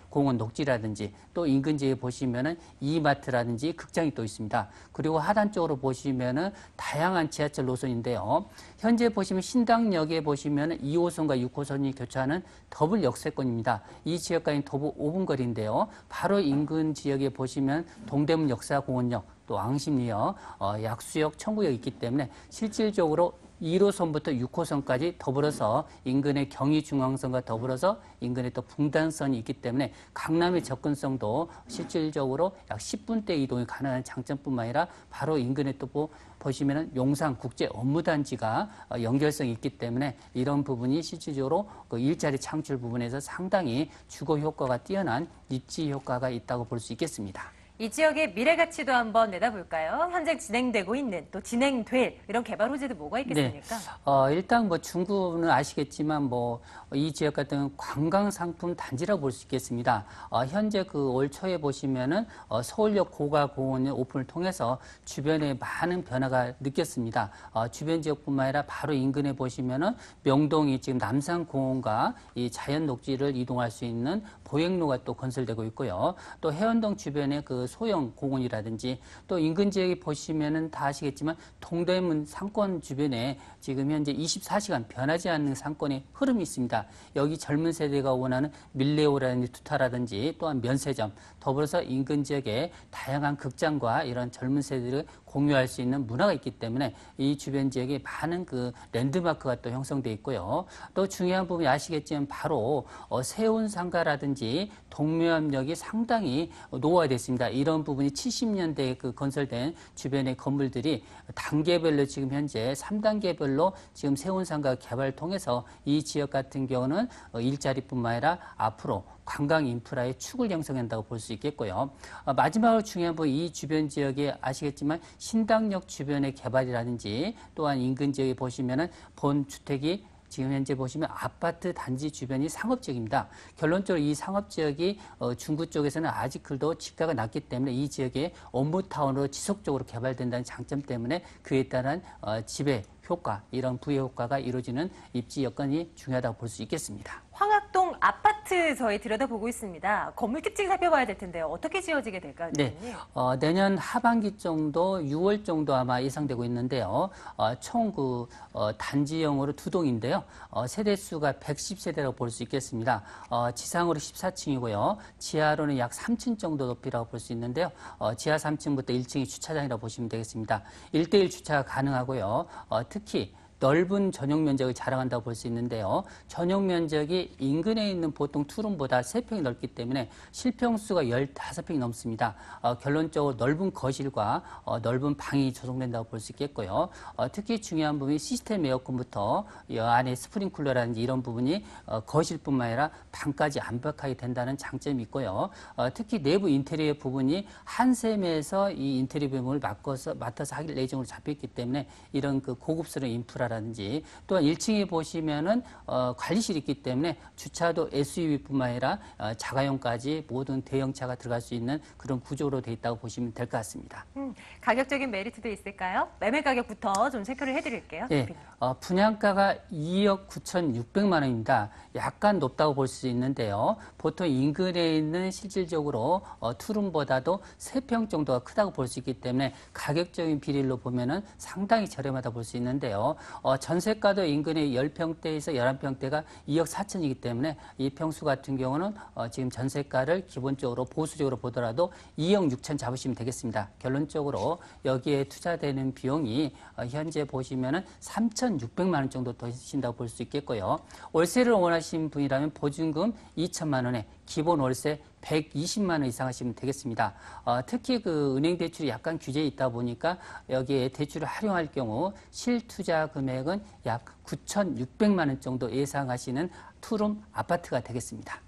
공원 녹지라든지 또 인근 지역에 보시면은 이마트라든지 극장이 또 있습니다. 그리고 하단 쪽으로 보시면은 다양한 지하철 노선인데요. 현재 보시면 신당역에 보시면은 2호선과 6호선이 교차하는 더블 역세권입니다. 이 지역까지 도보 5분 거리인데요. 바로 인근 지역에 보시면 동대문 역사공원역, 또 왕십리역, 약수역, 청구역 있기 때문에 실질적으로 1호선부터 6호선까지 더불어서 인근의 경의중앙선과 더불어서 인근에 또 분당선이 있기 때문에 강남의 접근성도 실질적으로 약 10분대 이동이 가능한 장점뿐만 아니라 바로 인근에 또 보시면은 용산국제업무단지가 연결성이 있기 때문에 이런 부분이 실질적으로 그 일자리 창출 부분에서 상당히 주거 효과가 뛰어난 입지 효과가 있다고 볼 수 있겠습니다. 이 지역의 미래 가치도 한번 내다볼까요? 현재 진행되고 있는 또 진행될 이런 개발 호재도 뭐가 있겠습니까? 네. 일단 뭐 중구는 아시겠지만 뭐 이 지역 같은 관광 상품 단지라고 볼 수 있겠습니다. 현재 그 올 초에 보시면은 서울역 고가공원의 오픈을 통해서 주변에 많은 변화가 느꼈습니다. 주변 지역뿐만 아니라 바로 인근에 보시면은 명동이 지금 남산공원과 이 자연 녹지를 이동할 수 있는 보행로가 또 건설되고 있고요. 또 해운동 주변에 그 소형 공원이라든지 또 인근 지역에 보시면은 다 아시겠지만 동대문 상권 주변에 지금 현재 24시간 변하지 않는 상권의 흐름이 있습니다. 여기 젊은 세대가 원하는 밀레오라든지 투타라든지 또한 면세점, 더불어서 인근 지역에 다양한 극장과 이런 젊은 세대를 공유할 수 있는 문화가 있기 때문에 이 주변 지역에 많은 그 랜드마크가 또 형성돼 있고요. 또 중요한 부분이 아시겠지만 바로 세운상가라든지 동묘암역이 상당히 노후화됐습니다. 이런 부분이 70년대에 그 건설된 주변의 건물들이 단계별로 지금 현재 3단계별로 지금 세운상가 개발을 통해서 이 지역 같은 경우는 일자리뿐만 아니라 앞으로 관광 인프라의 축을 형성한다고 볼 수 있겠고요. 마지막으로 중요한 부분 이 주변 지역에 아시겠지만 신당역 주변의 개발이라든지 또한 인근 지역에 보시면은 본 주택이 지금 현재 보시면 아파트 단지 주변이 상업지역입니다. 결론적으로 이 상업지역이 중구 쪽에서는 아직 그래도 집가가 낮기 때문에 이 지역에 업무타운으로 지속적으로 개발된다는 장점 때문에 그에 따른 지배 효과, 이런 부의 효과가 이루어지는 입지 여건이 중요하다고 볼 수 있겠습니다. 황학동 아파트 저희 들여다보고 있습니다. 건물 특징 살펴봐야 될 텐데요. 어떻게 지어지게 될까요? 네, 내년 하반기 정도, 6월 정도 아마 예상되고 있는데요. 총 단지형으로 2동인데요. 세대수가 110세대라고 볼 수 있겠습니다. 지상으로 14층이고요. 지하로는 약 3층 정도 높이라고 볼 수 있는데요. 지하 3층부터 1층이 주차장이라고 보시면 되겠습니다. 1대1 주차가 가능하고요. 특히 넓은 전용 면적을 자랑한다고 볼 수 있는데요. 전용 면적이 인근에 있는 보통 투룸보다 3평이 넓기 때문에 실평수가 15평이 넘습니다. 결론적으로 넓은 거실과 넓은 방이 조성된다고 볼 수 있겠고요. 특히 중요한 부분이 시스템 에어컨부터 이 안에 스프링쿨러라든지 이런 부분이 거실뿐만 아니라 방까지 완벽하게 된다는 장점이 있고요. 특히 내부 인테리어 부분이 한샘에서 이 인테리어 부분을 맡아서 하길 예정으로 잡혔기 때문에 이런 그 고급스러운 인프라 라든지 또한 1층에 보시면은 관리실이 있기 때문에 주차도 SUV뿐만 아니라 자가용까지 모든 대형차가 들어갈 수 있는 그런 구조로 되어 있다고 보시면 될 것 같습니다. 가격적인 메리트도 있을까요? 매매 가격부터 좀 체크를 해드릴게요. 네, 분양가가 2억 9,600만 원입니다. 약간 높다고 볼 수 있는데요. 보통 인근에 있는 실질적으로 투룸보다도 3평 정도가 크다고 볼 수 있기 때문에 가격적인 비율로 보면은 상당히 저렴하다 볼 수 있는데요. 전세가도 인근의 10평대에서 11평대가 2억 4천이기 때문에 이 평수 같은 경우는 지금 전세가를 기본적으로 보수적으로 보더라도 2억 6천 잡으시면 되겠습니다. 결론적으로 여기에 투자되는 비용이 현재 보시면은 3,600만 원 정도 더 드신다고 볼 수 있겠고요. 월세를 원하시는 분이라면 보증금 2천만 원에 기본 월세 120만 원 이상 하시면 되겠습니다. 특히 그 은행 대출이 약간 규제에 있다 보니까 여기에 대출을 활용할 경우 실투자 금액은 약 9,600만 원 정도 예상하시는 투룸 아파트가 되겠습니다.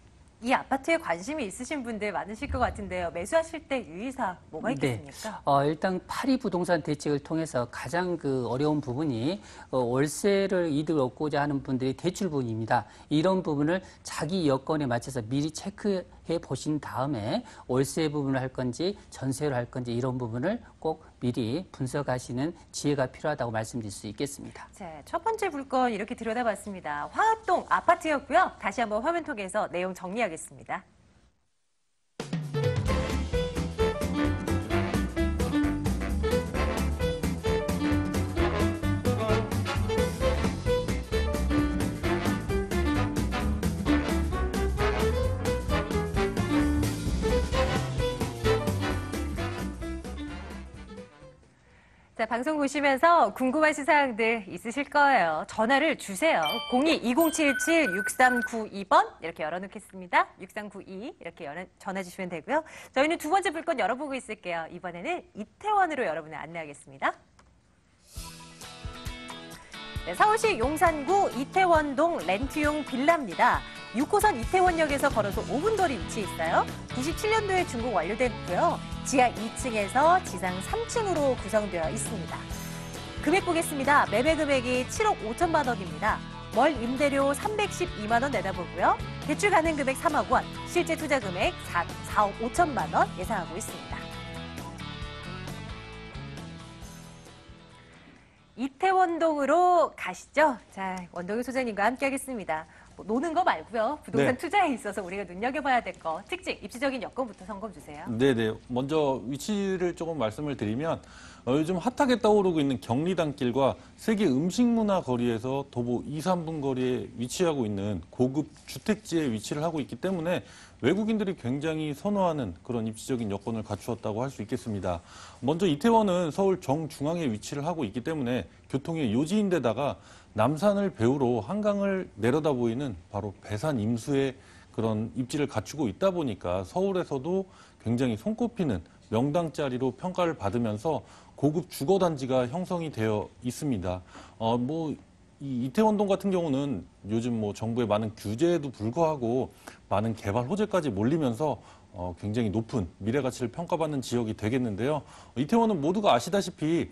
이 아파트에 관심이 있으신 분들 많으실 것 같은데요. 매수하실 때 유의사항 뭐가 있겠습니까? 네. 일단 파리 부동산 대책을 통해서 가장 그 어려운 부분이 월세를 이득을 얻고자 하는 분들이 대출 부분입니다. 이런 부분을 자기 여건에 맞춰서 미리 체크해 보신 다음에 월세 부분을 할 건지 전세로 할 건지 이런 부분을 꼭 미리 분석하시는 지혜가 필요하다고 말씀드릴 수 있겠습니다. 자, 첫 번째 물건 이렇게 들여다봤습니다. 화합동 아파트였고요. 다시 한번 화면 통해서 내용 정리하겠습니다. 자, 방송 보시면서 궁금하신 사항들 있으실 거예요. 전화를 주세요. 02-2077-6392번 이렇게 열어놓겠습니다. 6392 이렇게 전화 주시면 되고요. 저희는 두 번째 물건 열어보고 있을게요. 이번에는 이태원으로 여러분을 안내하겠습니다. 네, 서울시 용산구 이태원동 렌트용 빌라입니다. 6호선 이태원역에서 걸어서 5분 거리 위치해 있어요. 97년도에 준공 완료됐고요. 지하 2층에서 지상 3층으로 구성되어 있습니다. 금액 보겠습니다. 매매 금액이 7억 5천만 원입니다. 월 임대료 312만 원 내다보고요. 대출 가능 금액 3억 원, 실제 투자 금액 4억 5천만 원 예상하고 있습니다. 이태원동으로 가시죠. 자, 원동희 소장님과 함께 하겠습니다. 뭐 노는 거 말고요. 부동산 네. 투자에 있어서 우리가 눈여겨봐야 될 거. 특징, 입지적인 여건부터 점검 주세요. 네네. 먼저 위치를 조금 말씀을 드리면 요즘 핫하게 떠오르고 있는 경리단길과 세계 음식문화 거리에서 도보 2, 3분 거리에 위치하고 있는 고급 주택지에 위치를 하고 있기 때문에 외국인들이 굉장히 선호하는 그런 입지적인 여건을 갖추었다고 할 수 있겠습니다. 먼저 이태원은 서울 정중앙에 위치를 하고 있기 때문에 교통의 요지인데다가 남산을 배후로 한강을 내려다 보이는 바로 배산 임수의 그런 입지를 갖추고 있다 보니까 서울에서도 굉장히 손꼽히는 명당 자리로 평가를 받으면서 고급 주거단지가 형성이 되어 있습니다. 이 이태원동 같은 경우는 요즘 정부의 많은 규제에도 불구하고 많은 개발 호재까지 몰리면서 굉장히 높은 미래 가치를 평가받는 지역이 되겠는데요. 이태원은 모두가 아시다시피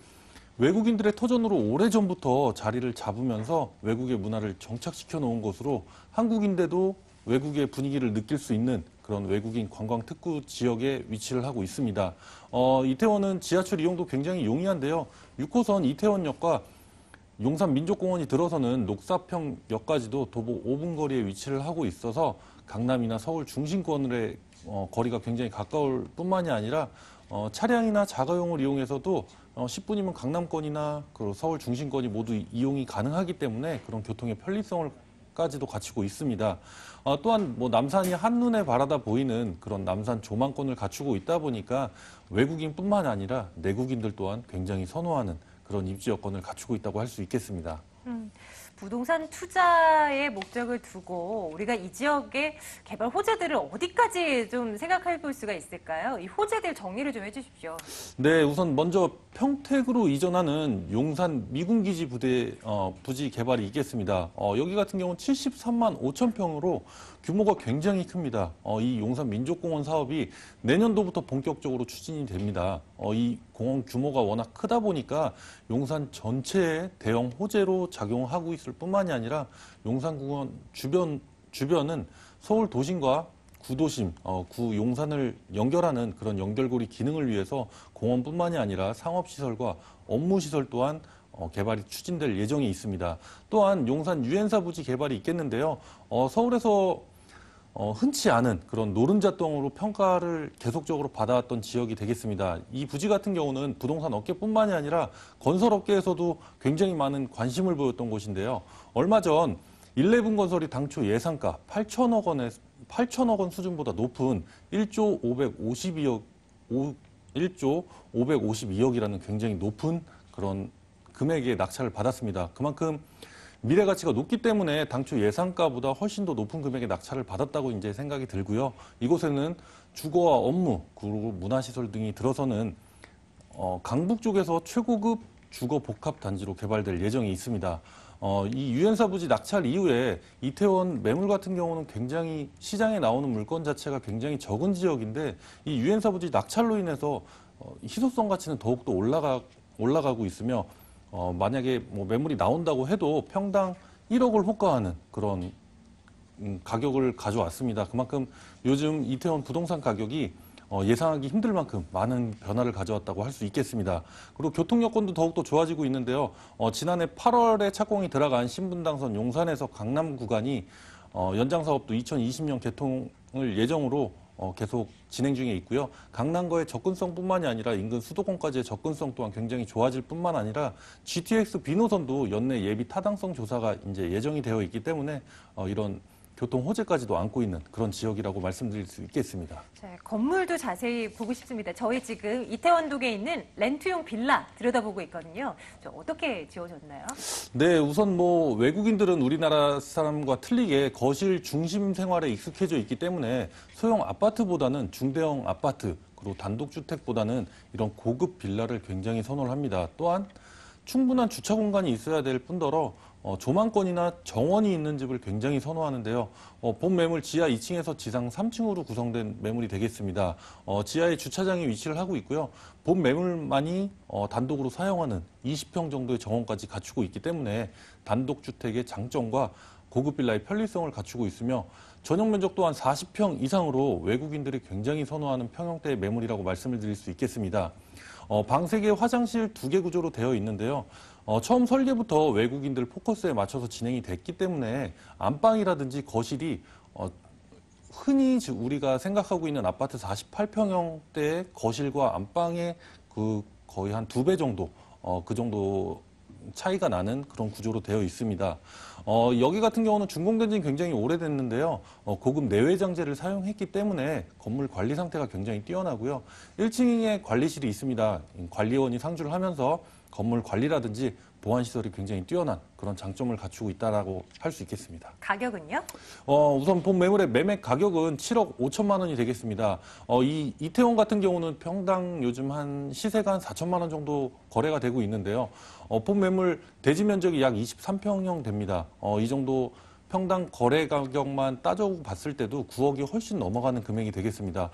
외국인들의 터전으로 오래전부터 자리를 잡으면서 외국의 문화를 정착시켜 놓은 곳으로 한국인데도 외국의 분위기를 느낄 수 있는 그런 외국인 관광 특구 지역에 위치를 하고 있습니다. 이태원은 지하철 이용도 굉장히 용이한데요. 6호선 이태원역과 용산민족공원이 들어서는 녹사평역까지도 도보 5분 거리에 위치를 하고 있어서 강남이나 서울 중심권의 거리가 굉장히 가까울 뿐만이 아니라 차량이나 자가용을 이용해서도 10분이면 강남권이나 서울 중심권이 모두 이용이 가능하기 때문에 그런 교통의 편리성을까지도 갖추고 있습니다. 또한 남산이 한눈에 바라다 보이는 그런 남산 조망권을 갖추고 있다 보니까 외국인뿐만 아니라 내국인들 또한 굉장히 선호하는 그런 입지 여건을 갖추고 있다고 할 수 있겠습니다. 부동산 투자의 목적을 두고 우리가 이 지역의 개발 호재들을 어디까지 좀 생각해 볼 수가 있을까요? 이 호재들 정리를 좀 해주십시오. 네, 우선 먼저 평택으로 이전하는 용산 미군기지 부지 개발이 있겠습니다. 여기 같은 경우는 73만 5천 평으로 규모가 굉장히 큽니다. 이 용산 민족공원 사업이 내년도부터 본격적으로 추진이 됩니다. 이 공원 규모가 워낙 크다 보니까 용산 전체의 대형 호재로 작용하고 있을 뿐만이 아니라 용산공원 주변은 서울 도심과 구도심, 구 용산을 연결하는 그런 연결고리 기능을 위해서 공원뿐만이 아니라 상업시설과 업무시설 또한 개발이 추진될 예정이 있습니다. 또한 용산 유엔사 부지 개발이 있겠는데요. 서울에서 흔치 않은 그런 노른자덩으로 평가를 계속적으로 받아왔던 지역이 되겠습니다. 이 부지 같은 경우는 부동산 업계뿐만이 아니라 건설 업계에서도 굉장히 많은 관심을 보였던 곳인데요. 얼마 전 11건설이 당초 예상가 8천억 원 수준보다 높은 1조 552억이라는 굉장히 높은 그런 금액의 낙찰을 받았습니다. 그만큼 미래 가치가 높기 때문에 당초 예상가보다 훨씬 더 높은 금액의 낙찰을 받았다고 이제 생각이 들고요. 이곳에는 주거와 업무, 그리고 문화시설 등이 들어서는 강북 쪽에서 최고급 주거 복합 단지로 개발될 예정이 있습니다. 이 유엔사 부지 낙찰 이후에 이태원 매물 같은 경우는 굉장히 시장에 나오는 물건 자체가 굉장히 적은 지역인데 이 유엔사 부지 낙찰로 인해서 희소성 가치는 더욱더 올라가고 있으며 만약에 매물이 나온다고 해도 평당 1억을 호가하는 그런 가격을 가져왔습니다. 그만큼 요즘 이태원 부동산 가격이 예상하기 힘들 만큼 많은 변화를 가져왔다고 할 수 있겠습니다. 그리고 교통 여건도 더욱더 좋아지고 있는데요. 지난해 8월에 착공이 들어간 신분당선 용산에서 강남 구간이 연장 사업도 2020년 개통을 예정으로 계속 진행 중에 있고요. 강남과의 접근성뿐만이 아니라 인근 수도권까지의 접근성 또한 굉장히 좋아질 뿐만 아니라 GTX B노선도 연내 예비 타당성 조사가 이제 예정이 되어 있기 때문에 이런 교통 호재까지도 안고 있는 그런 지역이라고 말씀드릴 수 있겠습니다. 자, 건물도 자세히 보고 싶습니다. 저희 지금 이태원동에 있는 렌트용 빌라 들여다보고 있거든요. 어떻게 지어졌나요? 네, 우선 뭐 외국인들은 우리나라 사람과 틀리게 거실 중심 생활에 익숙해져 있기 때문에 소형 아파트보다는 중대형 아파트 그리고 단독주택보다는 이런 고급 빌라를 굉장히 선호를 합니다. 또한 충분한 주차 공간이 있어야 될 뿐더러 조망권이나 정원이 있는 집을 굉장히 선호하는데요. 본 매물 지하 2층에서 지상 3층으로 구성된 매물이 되겠습니다. 지하에 주차장이 위치를 하고 있고요. 본 매물만이 단독으로 사용하는 20평 정도의 정원까지 갖추고 있기 때문에 단독주택의 장점과 고급 빌라의 편리성을 갖추고 있으며 전용 면적 또한 40평 이상으로 외국인들이 굉장히 선호하는 평형대의 매물이라고 말씀을 드릴 수 있겠습니다. 방 3개, 화장실 2개 구조로 되어 있는데요. 처음 설계부터 외국인들 포커스에 맞춰서 진행이 됐기 때문에 안방이라든지 거실이 흔히 우리가 생각하고 있는 아파트 48평형대의 거실과 안방의 그 거의 한 2배 정도, 그 정도 차이가 나는 그런 구조로 되어 있습니다. 여기 같은 경우는 준공된 지는 굉장히 오래됐는데요. 고급 내외장재를 사용했기 때문에 건물 관리 상태가 굉장히 뛰어나고요. 1층에 관리실이 있습니다. 관리원이 상주를 하면서 건물 관리라든지 보안시설이 굉장히 뛰어난 그런 장점을 갖추고 있다라고 할 수 있겠습니다. 가격은요? 우선 본 매물의 매매 가격은 7억 5천만 원이 되겠습니다. 이 이태원 같은 경우는 평당 요즘 한 시세가 한 4천만 원 정도 거래가 되고 있는데요. 본 매물 대지 면적이 약 23평형 됩니다. 이 정도 평당 거래 가격만 따져봤을 때도 9억이 훨씬 넘어가는 금액이 되겠습니다.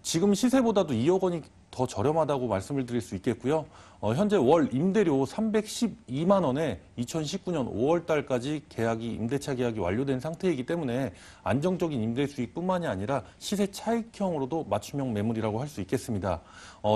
지금 시세보다도 2억 원이 더 저렴하다고 말씀을 드릴 수 있겠고요. 현재 월 임대료 312만 원에 2019년 5월 달까지 임대차 계약이 완료된 상태이기 때문에 안정적인 임대 수익뿐만이 아니라 시세 차익형으로도 맞춤형 매물이라고 할 수 있겠습니다.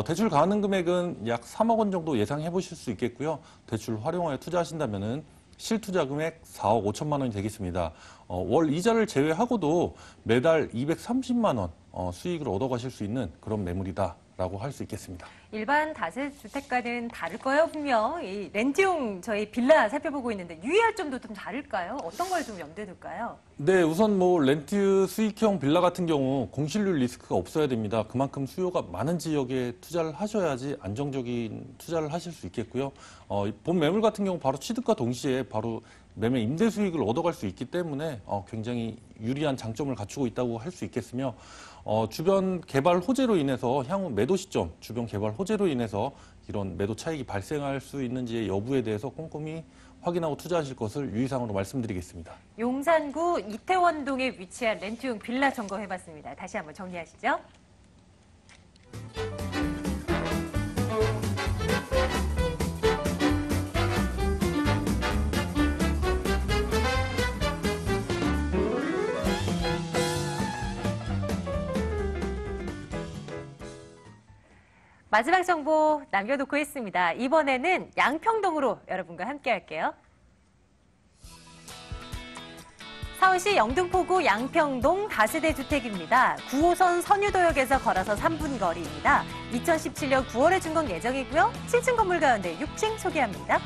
대출 가능 금액은 약 3억 원 정도 예상해 보실 수 있겠고요. 대출 활용하여 투자하신다면은 실투자 금액 4억 5천만 원이 되겠습니다. 월 이자를 제외하고도 매달 230만 원 수익을 얻어가실 수 있는 그런 매물이다라고 할 수 있겠습니다. 일반 다세주택과는 다를 거예요, 분명. 이 렌트용 저희 빌라 살펴보고 있는데 유의할 점도 좀 다를까요? 어떤 걸 좀 염두에 둘까요? 네, 우선 뭐 렌트 수익형 빌라 같은 경우 공실률 리스크가 없어야 됩니다. 그만큼 수요가 많은 지역에 투자를 하셔야지 안정적인 투자를 하실 수 있겠고요. 본 매물 같은 경우 바로 취득과 동시에 바로 매매 임대 수익을 얻어갈 수 있기 때문에 굉장히 유리한 장점을 갖추고 있다고 할 수 있겠으며 주변 개발 호재로 인해서 향후 매도 시점, 주변 개발 호재로 인해서 이런 매도 차익이 발생할 수 있는지의 여부에 대해서 꼼꼼히 확인하고 투자하실 것을 유의사항으로 말씀드리겠습니다. 용산구 이태원동에 위치한 렌트용 빌라 점검해봤습니다. 다시 한번 정리하시죠. 마지막 정보 남겨놓고 있습니다. 이번에는 양평동으로 여러분과 함께 할게요. 서울시 영등포구 양평동 다세대 주택입니다. 9호선 선유도역에서 걸어서 3분 거리입니다. 2017년 9월에 준공 예정이고요. 7층 건물 가운데 6층 소개합니다.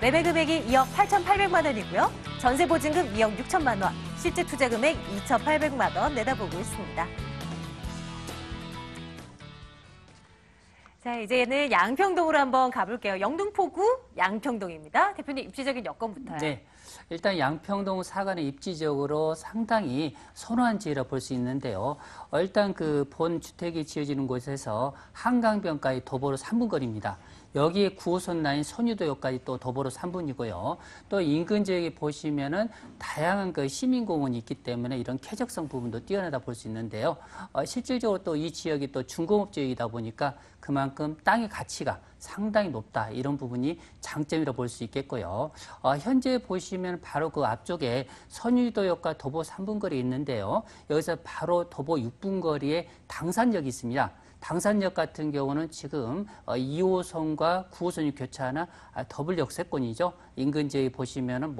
매매 금액이 2억 8,800만 원이고요. 전세 보증금 2억 6천만 원, 실제 투자 금액 2,800만 원 내다보고 있습니다. 자, 이제는 양평동으로 한번 가볼게요. 영등포구 양평동입니다. 대표님, 입지적인 여건부터요. 네. 일단 양평동 사관의 입지적으로 상당히 선호한 지역이라 볼 수 있는데요. 일단 그 본 주택이 지어지는 곳에서 한강변가의 도보로 3분 거리입니다. 여기에 9호선 라인 선유도역까지 또 더불어 3분이고요. 또 인근 지역에 보시면은 다양한 그 시민공원이 있기 때문에 이런 쾌적성 부분도 뛰어나다 볼 수 있는데요. 실질적으로 또 이 지역이 또 중공업 지역이다 보니까 그만큼 땅의 가치가 상당히 높다. 이런 부분이 장점이라 볼 수 있겠고요. 현재 보시면 바로 그 앞쪽에 선유도역과 도보 3분 거리에 있는데요. 여기서 바로 도보 6분 거리에 당산역이 있습니다. 당산역 같은 경우는 지금 2호선과 9호선이 교차하는 더블 역세권이죠. 인근 지역에 보시면은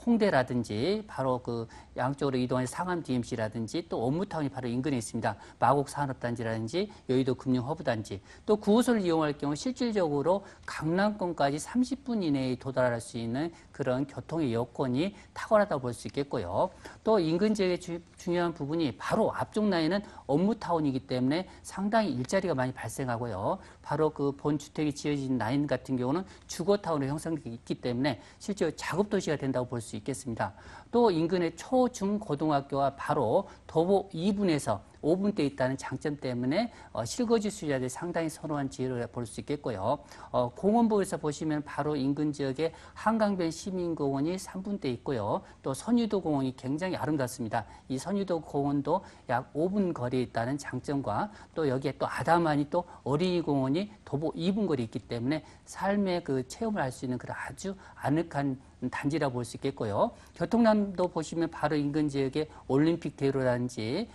홍대라든지 바로 그 양쪽으로 이동한 상암 DMC라든지 또 업무타운이 바로 인근에 있습니다. 마곡 산업단지라든지 여의도 금융허브단지 또 9호선을 이용할 경우 실질적으로 강남권까지 30분 이내에 도달할 수 있는 그런 교통의 여건이 탁월하다고 볼 수 있겠고요. 또 인근 지역의 중요한 부분이 바로 앞쪽 라인은 업무타운이기 때문에 상당히 일자리가 많이 발생하고요. 바로 그 본 주택이 지어진 라인 같은 경우는 주거타운으로 형성되어 있기 때문에 실제로 작업도시가 된다고 볼 수 있겠습니다. 또 인근의 초, 중, 고등학교와 바로 도보 2분에서 5분대에 있다는 장점 때문에 실거주 수요자들이 상당히 선호한 지역을 볼 수 있겠고요. 공원부에서 보시면 바로 인근 지역에 한강변 시민공원이 3분대에 있고요. 또 선유도 공원이 굉장히 아름답습니다. 이 선유도 공원도 약 5분 거리에 있다는 장점과 또 여기에 또 아담하니 또 어린이 공원이 도보 2분 거리에 있기 때문에 삶의 그 체험을 할 수 있는 그런 아주 아늑한 단지라 볼 수 있겠고요. 교통난도 보시면 바로 인근 지역에 올림픽 대로라든지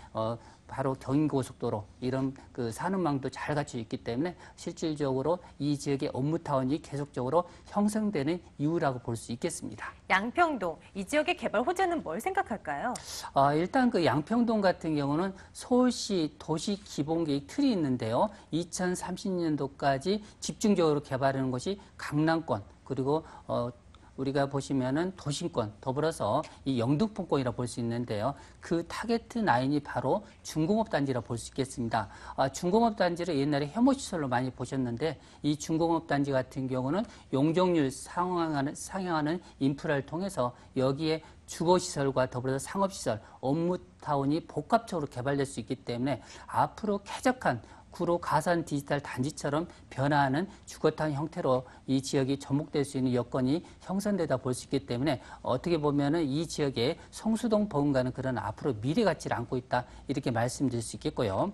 바로 경인고속도로 이런 그 산업망도 잘 갖춰 있기 때문에 실질적으로 이 지역의 업무타운이 계속적으로 형성되는 이유라고 볼 수 있겠습니다. 양평동, 이 지역의 개발 호재는 뭘 생각할까요? 일단 그 양평동 같은 경우는 서울시 도시 기본계획 틀이 있는데요. 2030년도까지 집중적으로 개발하는 것이 강남권 그리고 우리가 보시면은 도심권 더불어서 이 영등포권이라 볼 수 있는데요. 그 타겟 라인이 바로 중공업 단지라 볼 수 있겠습니다. 중공업 단지를 옛날에 혐오시설로 많이 보셨는데 이 중공업 단지 같은 경우는 용적률 상향하는 인프라를 통해서 여기에 주거시설과 더불어서 상업시설, 업무타운이 복합적으로 개발될 수 있기 때문에 앞으로 쾌적한 구로 가산 디지털 단지처럼 변화하는 주거타운 형태로 이 지역이 접목될 수 있는 여건이 형성되다 볼 수 있기 때문에 어떻게 보면은 이 지역에 성수동 버금가는 그런 앞으로 미래 가치를 안고 있다 이렇게 말씀드릴 수 있겠고요.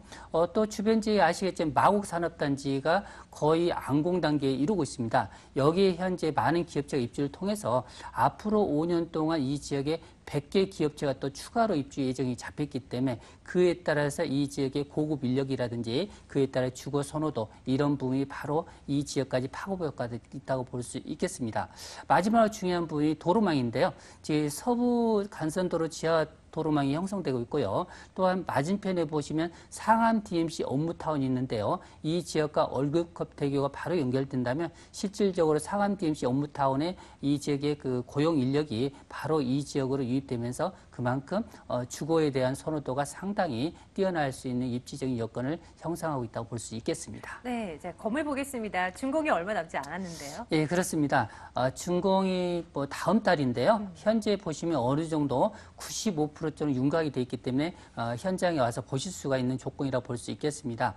또 주변 지역에 아시겠지만 마곡 산업단지가 거의 안공 단계에 이루고 있습니다. 여기에 현재 많은 기업체가 입주를 통해서 앞으로 5년 동안 이 지역에 100개 기업체가 또 추가로 입주 예정이 잡혔기 때문에 그에 따라서 이 지역의 고급 인력이라든지 그에 따라 주거 선호도 이런 부분이 바로 이 지역까지 파고효과가 있다고 볼 수 있겠습니다. 마지막으로 중요한 부분이 도로망인데요. 제 서부 간선도로 지하 도로망이 형성되고 있고요. 또한 맞은편에 보시면 상암 DMC 업무타운이 있는데요. 이 지역과 얼굴컵 대교가 바로 연결된다면 실질적으로 상암 DMC 업무타운의 이 지역의 그 고용 인력이 바로 이 지역으로 유입되면서 그만큼 주거에 대한 선호도가 상당히 뛰어날 수 있는 입지적인 여건을 형성하고 있다고 볼 수 있겠습니다. 네, 이제 건물 보겠습니다. 준공이 얼마 남지 않았는데요. 예, 그렇습니다. 준공이 다음 달인데요. 현재 보시면 어느 정도 95% 정도 윤곽이 돼 있기 때문에 현장에 와서 보실 수가 있는 조건이라 볼 수 있겠습니다.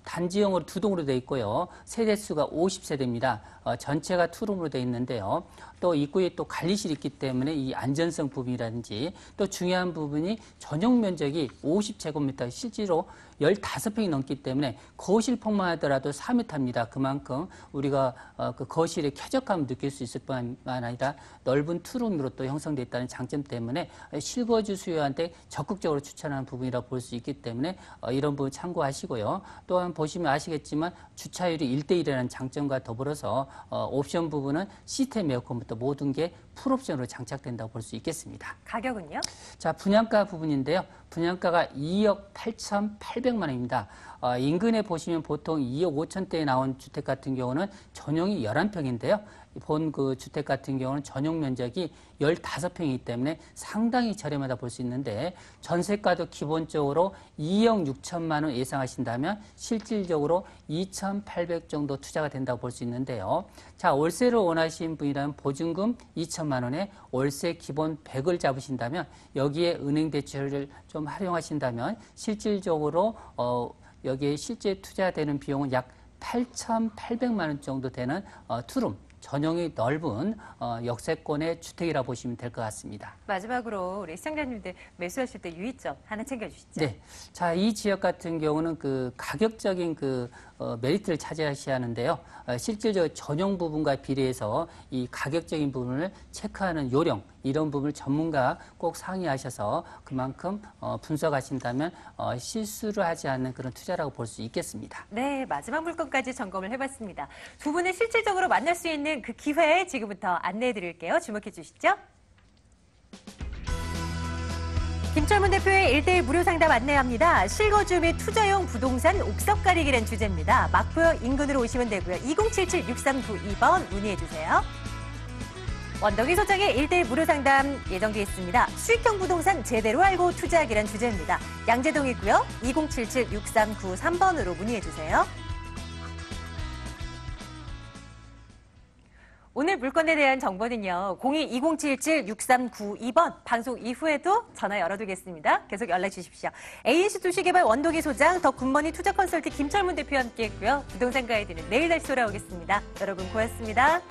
단지형으로 2동으로 돼 있고요. 세대수가 50세대입니다. 전체가 투룸으로 돼 있는데요. 또 입구에 또 관리실이 있기 때문에 이 안전성 부분이라든지 또 중요한 부분이 전용 면적이 50제곱미터 실제로 15평이 넘기 때문에 거실폭만 하더라도 4m입니다. 그만큼 우리가 그 거실의 쾌적감을 느낄 수 있을 뿐만 아니라 넓은 투룸으로 또 형성되어 있다는 장점 때문에 실거주 수요한테 적극적으로 추천하는 부분이라 볼 수 있기 때문에 이런 부분 참고하시고요. 또한 보시면 아시겠지만 주차율이 1대1이라는 장점과 더불어서 옵션 부분은 시스템 에어컨부터 모든 게 풀옵션으로 장착된다고 볼 수 있겠습니다. 가격은요? 자, 분양가 부분인데요. 분양가가 2억 8,800만 원입니다. 인근에 보시면 보통 2억 5천대에 나온 주택 같은 경우는 전용이 11평인데요. 본 그 주택 같은 경우는 전용 면적이 15평이기 때문에 상당히 저렴하다 볼 수 있는데 전세가도 기본적으로 2억 6천만 원 예상하신다면 실질적으로 2,800 정도 투자가 된다고 볼 수 있는데요. 자, 월세를 원하시는 분이라면 보증금 2천만 원에 월세 기본 100을 잡으신다면 여기에 은행 대출을 좀 활용하신다면 실질적으로 여기에 실제 투자되는 비용은 약 8,800만 원 정도 되는 투룸, 전용이 넓은 역세권의 주택이라 보시면 될 것 같습니다. 마지막으로 우리 시청자님들 매수하실 때 유의점 하나 챙겨주시죠. 네. 자, 이 지역 같은 경우는 그 가격적인 그 메리트를 차지하셔야 하는데요. 실질적으로 전용 부분과 비례해서 이 가격적인 부분을 체크하는 요령, 이런 부분을 전문가 꼭 상의하셔서 그만큼 분석하신다면 실수를 하지 않는 그런 투자라고 볼 수 있겠습니다. 네, 마지막 물건까지 점검을 해봤습니다. 두 분을 실질적으로 만날 수 있는 그 기회 지금부터 안내해 드릴게요. 주목해 주시죠. 김철문 대표의 1대1 무료 상담 안내합니다. 실거주 및 투자용 부동산 옥석 가리기란 주제입니다. 막부역 인근으로 오시면 되고요. 2077-6392번 문의해 주세요. 원덕이 소장의 1대1 무료 상담 예정되어 있습니다. 수익형 부동산 제대로 알고 투자하기란 주제입니다. 양재동이고요. 2077-6393번으로 문의해 주세요. 오늘 물건에 대한 정보는요. 02-2077-6392번 방송 이후에도 전화 열어두겠습니다. 계속 연락 주십시오. ANC 도시개발 원동기 소장 더 굿머니 투자 컨설팅 김철문 대표와 함께했고요. 부동산 가이드는 내일 다시 돌아오겠습니다. 여러분 고맙습니다.